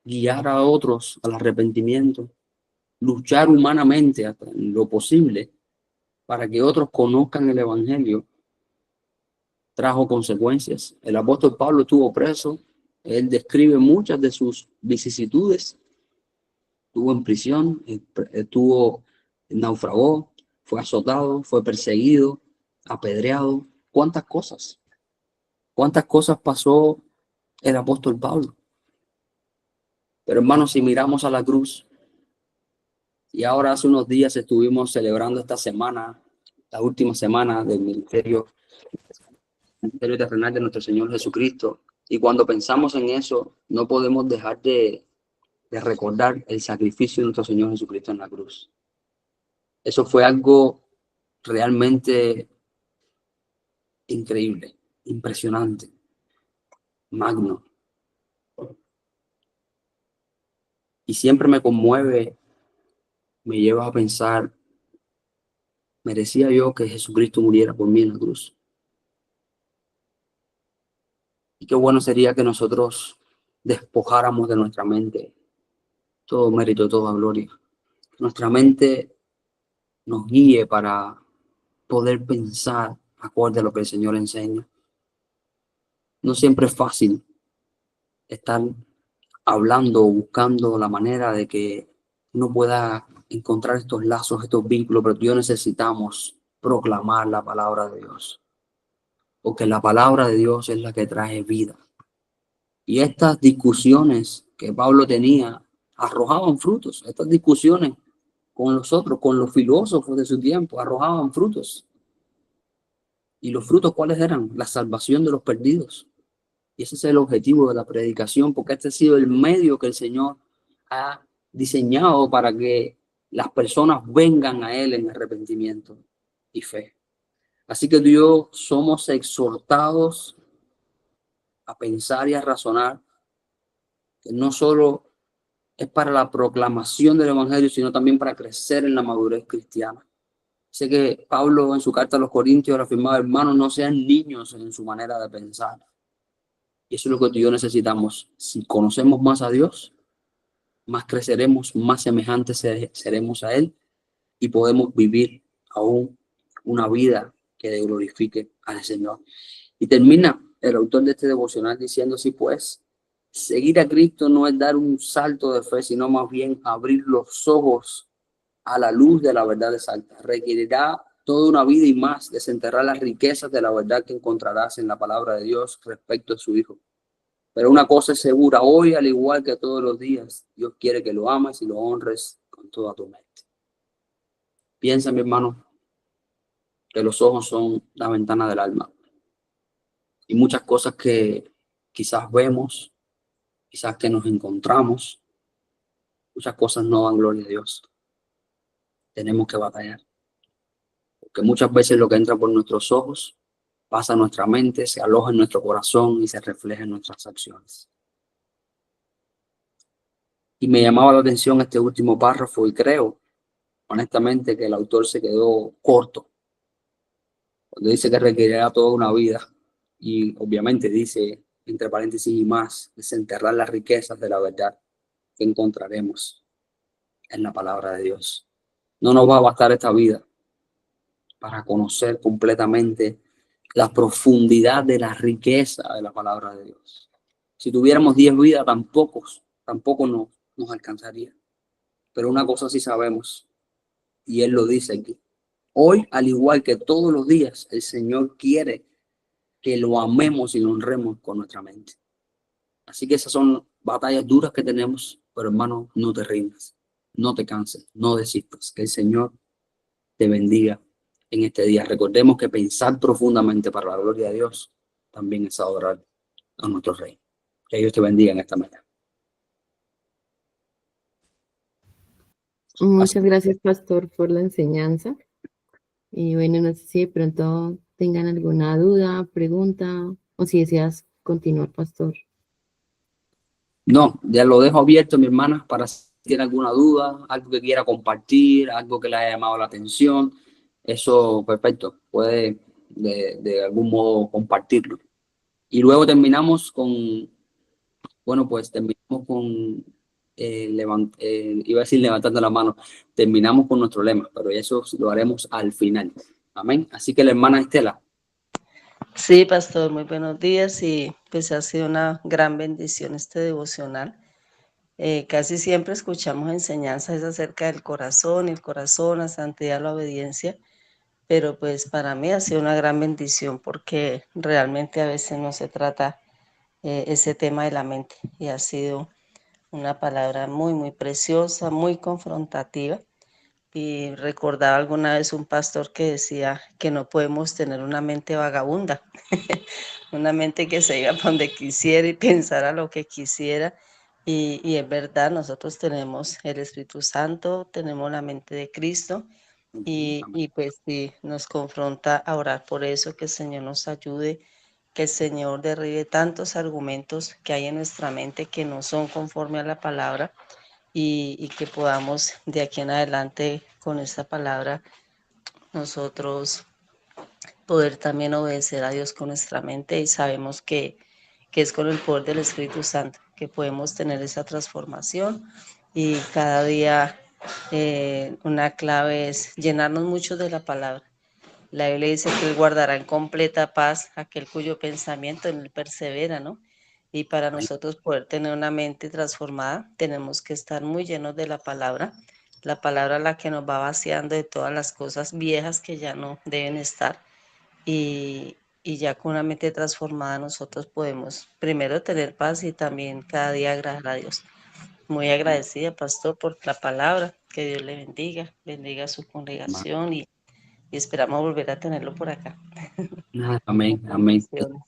guiar a otros al arrepentimiento, luchar humanamente hasta en lo posible para que otros conozcan el evangelio, trajo consecuencias? El apóstol Pablo estuvo preso. Él describe muchas de sus vicisitudes. Estuvo en prisión, naufragó, fue azotado, fue perseguido, apedreado. ¿Cuántas cosas pasó el apóstol Pablo? Pero hermanos, si miramos a la cruz, y ahora hace unos días estuvimos celebrando esta semana, la última semana del ministerio terrenal de nuestro Señor Jesucristo, y cuando pensamos en eso, no podemos dejar de recordar el sacrificio de nuestro Señor Jesucristo en la cruz. Eso fue algo realmente increíble, impresionante, magno. Y siempre me conmueve, me lleva a pensar, ¿merecía yo que Jesucristo muriera por mí en la cruz? Y qué bueno sería que nosotros despojáramos de nuestra mente todo mérito, toda gloria. Nuestra mente nos guíe para poder pensar acorde a lo que el Señor enseña. No siempre es fácil estar hablando o buscando la manera de que uno pueda encontrar estos lazos, estos vínculos, pero yo necesitamos proclamar la palabra de Dios, porque la palabra de Dios es la que trae vida. Y estas discusiones que Pablo tenía arrojaban frutos. Estas discusiones con los otros, con los filósofos de su tiempo, arrojaban frutos. ¿Y los frutos cuáles eran? La salvación de los perdidos. Y ese es el objetivo de la predicación, porque este ha sido el medio que el Señor ha diseñado para que las personas vengan a Él en arrepentimiento y fe. Así que tú y yo somos exhortados a pensar y a razonar que no solo es para la proclamación del Evangelio, sino también para crecer en la madurez cristiana. Sé que Pablo en su carta a los Corintios afirmaba, hermanos, no sean niños en su manera de pensar. Y eso es lo que tú y yo necesitamos. Si conocemos más a Dios, más creceremos, más semejantes seremos a Él y podemos vivir aún una vida que glorifique al Señor. Y termina el autor de este devocional diciendo así, pues, seguir a Cristo no es dar un salto de fe, sino más bien abrir los ojos a la luz de la verdad exacta. Requerirá toda una vida y más desenterrar las riquezas de la verdad que encontrarás en la palabra de Dios respecto a su Hijo. Pero una cosa es segura, hoy al igual que todos los días, Dios quiere que lo ames y lo honres con toda tu mente. Piensa, mi hermano, que los ojos son la ventana del alma. Y muchas cosas que quizás vemos, quizás que nos encontramos, muchas cosas no dan gloria a Dios. Tenemos que batallar. Porque muchas veces lo que entra por nuestros ojos pasa a nuestra mente, se aloja en nuestro corazón y se refleja en nuestras acciones. Y me llamaba la atención este último párrafo y creo, honestamente, que el autor se quedó corto. Cuando dice que requerirá toda una vida y obviamente dice, entre paréntesis y más, desenterrar las riquezas de la verdad que encontraremos en la palabra de Dios. No nos va a bastar esta vida para conocer completamente la profundidad de la riqueza de la palabra de Dios. Si tuviéramos 10 vidas, tampoco nos alcanzaría. Pero una cosa sí sabemos, y Él lo dice aquí. Hoy, al igual que todos los días, el Señor quiere que lo amemos y lo honremos con nuestra mente. Así que esas son batallas duras que tenemos, pero hermano, no te rindas, no te canses, no desistas, que el Señor te bendiga en este día. Recordemos que pensar profundamente para la gloria de Dios también es adorar a nuestro Rey. Que Dios te bendiga en esta mañana. Muchas gracias, pastor, por la enseñanza. Y bueno, no sé si de pronto tengan alguna duda, pregunta, o si deseas continuar, pastor. No, ya lo dejo abierto, mi hermana, para si tiene alguna duda, algo que quiera compartir, algo que le haya llamado la atención. Eso, perfecto, puede de algún modo compartirlo. Y luego terminamos con, bueno, pues terminamos con, iba a decir levantando la mano, terminamos con nuestro lema, pero eso lo haremos al final. Amén. Así que la hermana Estela. Sí, pastor, muy buenos días y pues ha sido una gran bendición este devocional. Casi siempre escuchamos enseñanzas acerca del corazón, el corazón, la santidad, la obediencia, pero pues para mí ha sido una gran bendición porque realmente a veces no se trata ese tema de la mente y ha sido una palabra muy, muy preciosa, muy confrontativa. Y recordaba alguna vez un pastor que decía que no podemos tener una mente vagabunda, una mente que se iba para donde quisiera y pensara lo que quisiera. Y es verdad, nosotros tenemos el Espíritu Santo, tenemos la mente de Cristo y pues sí, nos confronta a orar por eso, que el Señor nos ayude, que el Señor derribe tantos argumentos que hay en nuestra mente que no son conforme a la palabra y que podamos de aquí en adelante con esta palabra nosotros poder también obedecer a Dios con nuestra mente y sabemos que es con el poder del Espíritu Santo que podemos tener esa transformación y cada día una clave es llenarnos mucho de la palabra. La Biblia dice que Él guardará en completa paz aquel cuyo pensamiento en Él persevera, ¿no? Y para nosotros poder tener una mente transformada, tenemos que estar muy llenos de la palabra la que nos va vaciando de todas las cosas viejas que ya no deben estar. Y ya con una mente transformada nosotros podemos primero tener paz y también cada día agradar a Dios. muy agradecida, pastor, por la palabra. Que Dios le bendiga, bendiga a su congregación y esperamos volver a tenerlo por acá. Amén, amén. Bendiciones.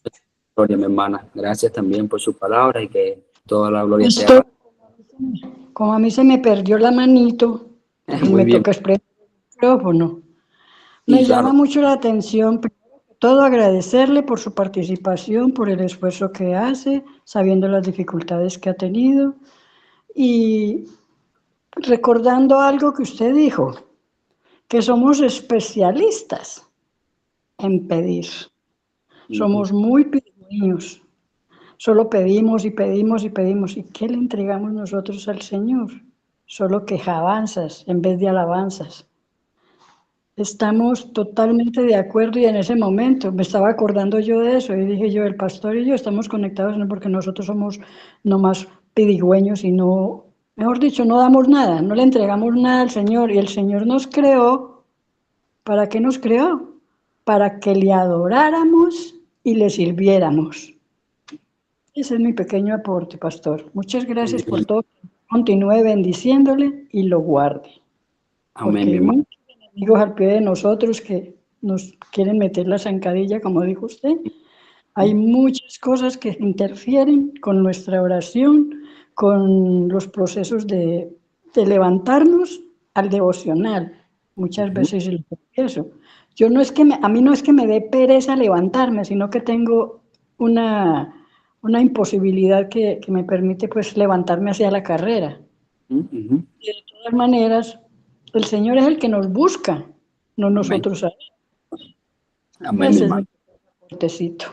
Gloria, mi hermana. Gracias también por su palabra y que toda la gloria sea Pastor, para como a mí se me perdió la manito, entonces Muy me bien. toca expresar el micrófono. Sí, Me llama claro. mucho la atención, primero que todo, agradecerle por su participación, por el esfuerzo que hace, sabiendo las dificultades que ha tenido y recordando algo que usted dijo, que somos especialistas en pedir. Ujú. Somos muy pequeños. Solo pedimos y pedimos y pedimos. ¿Y qué le entregamos nosotros al Señor? Solo quejabanzas en vez de alabanzas. Estamos totalmente de acuerdo y en ese momento me estaba acordando yo de eso y dije yo, el pastor y yo estamos conectados no porque nosotros somos nomás pedigüeños y no, mejor dicho, no damos nada, no le entregamos nada al Señor y el Señor nos creó. ¿Para qué nos creó? Para que le adoráramos y le sirviéramos. Ese es mi pequeño aporte, pastor. Muchas gracias por todo. Continúe bendiciéndole y lo guarde. Amén, Porque mi hay hermano. muchos enemigos al pie de nosotros que nos quieren meter la zancadilla, como dijo usted. Hay muchas cosas que interfieren con nuestra oración, con los procesos de levantarnos al devocional. Muchas Ujú. veces lo confieso. Yo no es que a mí no es que me dé pereza levantarme, sino que tengo una imposibilidad que me permite pues levantarme hacia la carrera. Ujú. De todas maneras, el Señor es el que nos busca, no Amén. nosotros a Él. Amén, mi Ese es mi hermano. cortecito.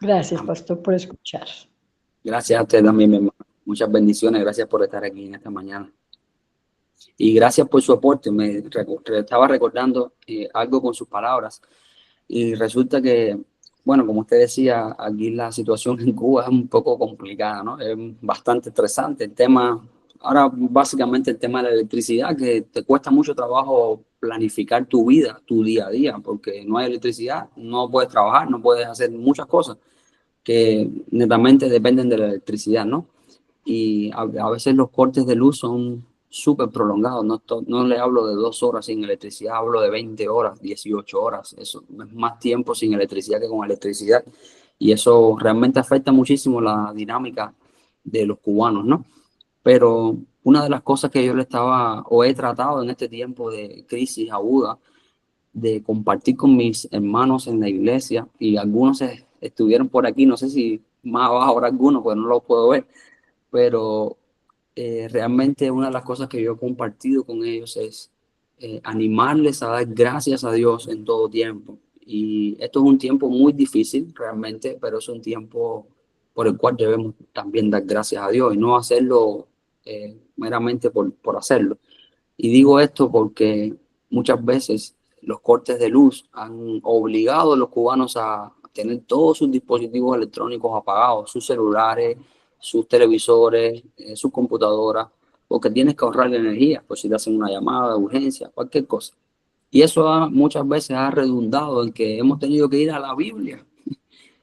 Gracias, Amén. pastor, por escuchar. Gracias a usted también, mi hermano. Muchas bendiciones. Gracias por estar aquí en esta mañana. Y gracias por su aporte. Estaba recordando algo con sus palabras. Y resulta que, bueno, como usted decía, aquí la situación en Cuba es un poco complicada, ¿no? Es bastante estresante el tema. Ahora, básicamente el tema de la electricidad, que te cuesta mucho trabajo planificar tu vida, tu día a día, porque no hay electricidad, no puedes trabajar, no puedes hacer muchas cosas que netamente dependen de la electricidad, ¿no? Y a veces los cortes de luz son súper prolongados, no, no le hablo de 2 horas sin electricidad, hablo de 20 horas, 18 horas, eso es más tiempo sin electricidad que con electricidad, y eso realmente afecta muchísimo la dinámica de los cubanos, ¿no? Pero una de las cosas que yo le estaba, o he tratado en este tiempo de crisis aguda, de compartir con mis hermanos en la iglesia, y algunos estuvieron por aquí, no sé si más abajo ahora algunos, pues no los puedo ver, pero realmente una de las cosas que yo he compartido con ellos es animarles a dar gracias a Dios en todo tiempo. Y esto es un tiempo muy difícil realmente, pero es un tiempo por el cual debemos también dar gracias a Dios y no hacerlo meramente por hacerlo. Y digo esto porque muchas veces los cortes de luz han obligado a los cubanos a tener todos sus dispositivos electrónicos apagados, sus celulares, sus televisores, sus computadoras, porque tienes que ahorrar energía, por si te hacen una llamada de urgencia, cualquier cosa. Y eso muchas veces ha redundado en que hemos tenido que ir a la Biblia.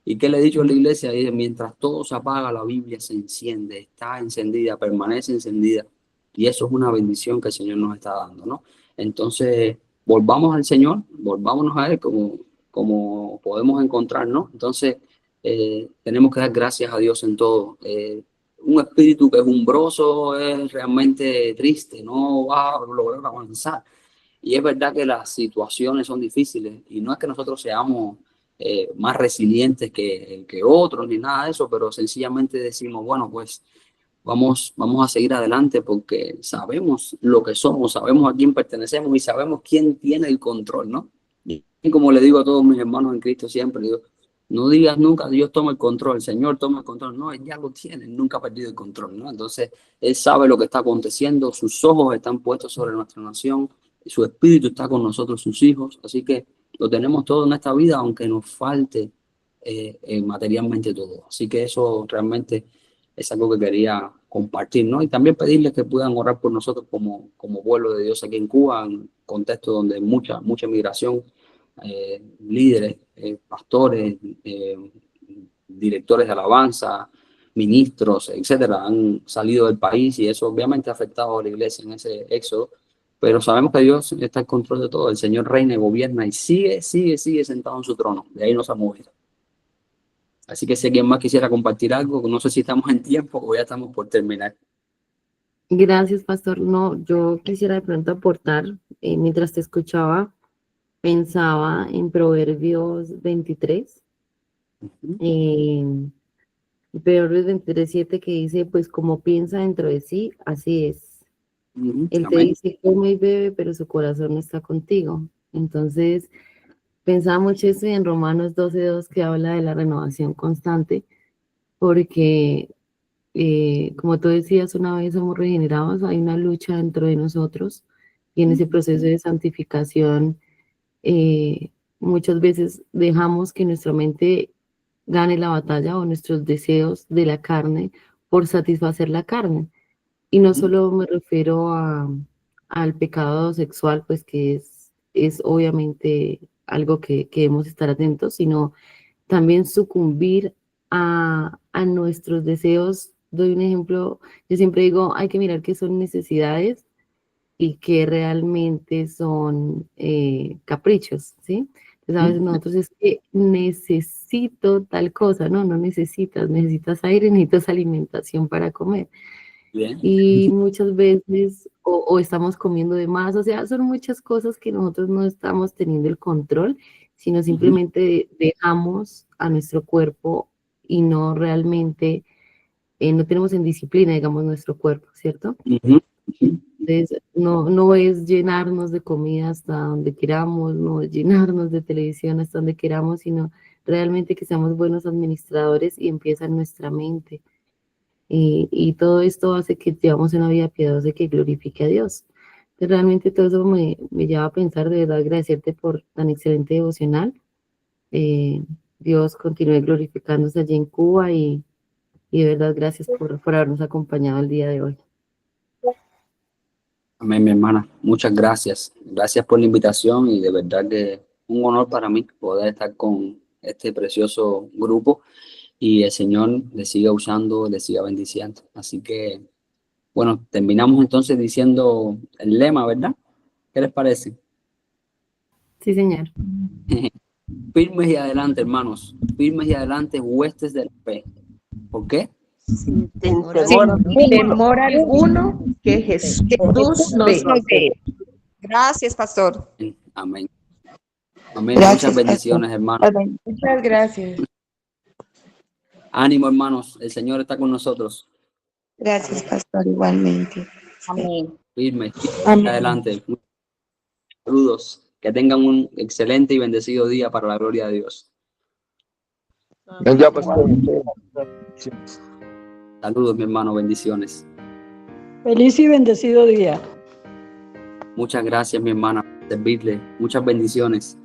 ¿Y qué le he dicho a la iglesia? Dice, mientras todo se apaga, la Biblia se enciende, está encendida, permanece encendida. Y eso es una bendición que el Señor nos está dando, ¿no? Entonces, volvamos al Señor, volvámonos a Él como podemos encontrarnos. Entonces, tenemos que dar gracias a Dios en todo. Un espíritu quejumbroso es realmente triste, no va a lograr avanzar. Y es verdad que las situaciones son difíciles y no es que nosotros seamos más resilientes que otros ni nada de eso, pero sencillamente decimos, bueno, pues vamos a seguir adelante porque sabemos lo que somos, sabemos a quién pertenecemos y sabemos quién tiene el control, ¿no? Y como le digo a todos mis hermanos en Cristo siempre, digo, no digas nunca Dios toma el control, el Señor toma el control, no, Él ya lo tiene, Él nunca ha perdido el control, ¿no? Entonces, Él sabe lo que está aconteciendo, sus ojos están puestos sobre nuestra nación, su espíritu está con nosotros, sus hijos, así que lo tenemos todo en esta vida, aunque nos falte materialmente todo. Así que eso realmente es algo que quería compartir, ¿no? Y también pedirles que puedan orar por nosotros como pueblo de Dios aquí en Cuba, en un contexto donde hay mucha migración, líderes, pastores, directores de alabanza, ministros, etcétera, han salido del país y eso obviamente ha afectado a la iglesia en ese éxodo. Pero sabemos que Dios está en control de todo. El Señor reina y gobierna y sigue sentado en su trono. De ahí no se ha movido. Así que si alguien más quisiera compartir algo, no sé si estamos en tiempo o ya estamos por terminar. Gracias, pastor. No, yo quisiera de pronto aportar, mientras te escuchaba, pensaba en Proverbios 23, Proverbios 23:7, que dice, pues como piensa dentro de sí, así es. Él te Amén. dice, come y bebe, pero su corazón no está contigo. Entonces, pensaba mucho eso en Romanos 12:2, que habla de la renovación constante, porque, como tú decías, una vez somos regenerados, hay una lucha dentro de nosotros, y en ese proceso de santificación, muchas veces dejamos que nuestra mente gane la batalla o nuestros deseos de la carne por satisfacer la carne. Y no solo me refiero al pecado sexual, pues que es obviamente algo que debemos estar atentos, sino también sucumbir a nuestros deseos. Doy un ejemplo, yo siempre digo, hay que mirar qué son necesidades y qué realmente son caprichos, ¿sí? Entonces a veces nosotros es que necesito tal cosa, no necesitas aire, necesitas alimentación para comer. Bien. Y muchas veces o estamos comiendo de más, o sea, son muchas cosas que nosotros no estamos teniendo el control, sino simplemente dejamos a nuestro cuerpo y no realmente, no tenemos en disciplina, digamos, nuestro cuerpo, ¿cierto? Entonces, no es llenarnos de comida hasta donde queramos, no es llenarnos de televisión hasta donde queramos, sino realmente que seamos buenos administradores y empieza en nuestra mente. Y todo esto hace que llevamos una vida piadosa y que glorifique a Dios. Entonces, realmente todo eso me lleva a pensar, de verdad, agradecerte por tan excelente devocional. Dios continúe glorificándose allí en Cuba y de verdad gracias por habernos acompañado el día de hoy. Amén, mi hermana. Muchas gracias. Gracias por la invitación y de verdad que un honor para mí poder estar con este precioso grupo y el Señor le siga usando, le siga bendiciendo. Así que, bueno, terminamos entonces diciendo el lema, ¿verdad? ¿Qué les parece? Sí, señor. Firmes y adelante, hermanos. Firmes y adelante, huestes de la fe. ¿Por qué? Sin Sin temor alguno, que Jesús nos ve. Gracias, pastor. Amén. Amén. Gracias, Muchas bendiciones, hermanos. Muchas gracias. Ánimo, hermanos. El Señor está con nosotros. Gracias, pastor, igualmente. Amén. Firmes. Amén. Adelante. Saludos. Que tengan un excelente y bendecido día para la gloria de Dios. Ya, pastor. Saludos, mi hermano. Bendiciones. Feliz y bendecido día. Muchas gracias, mi hermana, por servirle. Muchas bendiciones.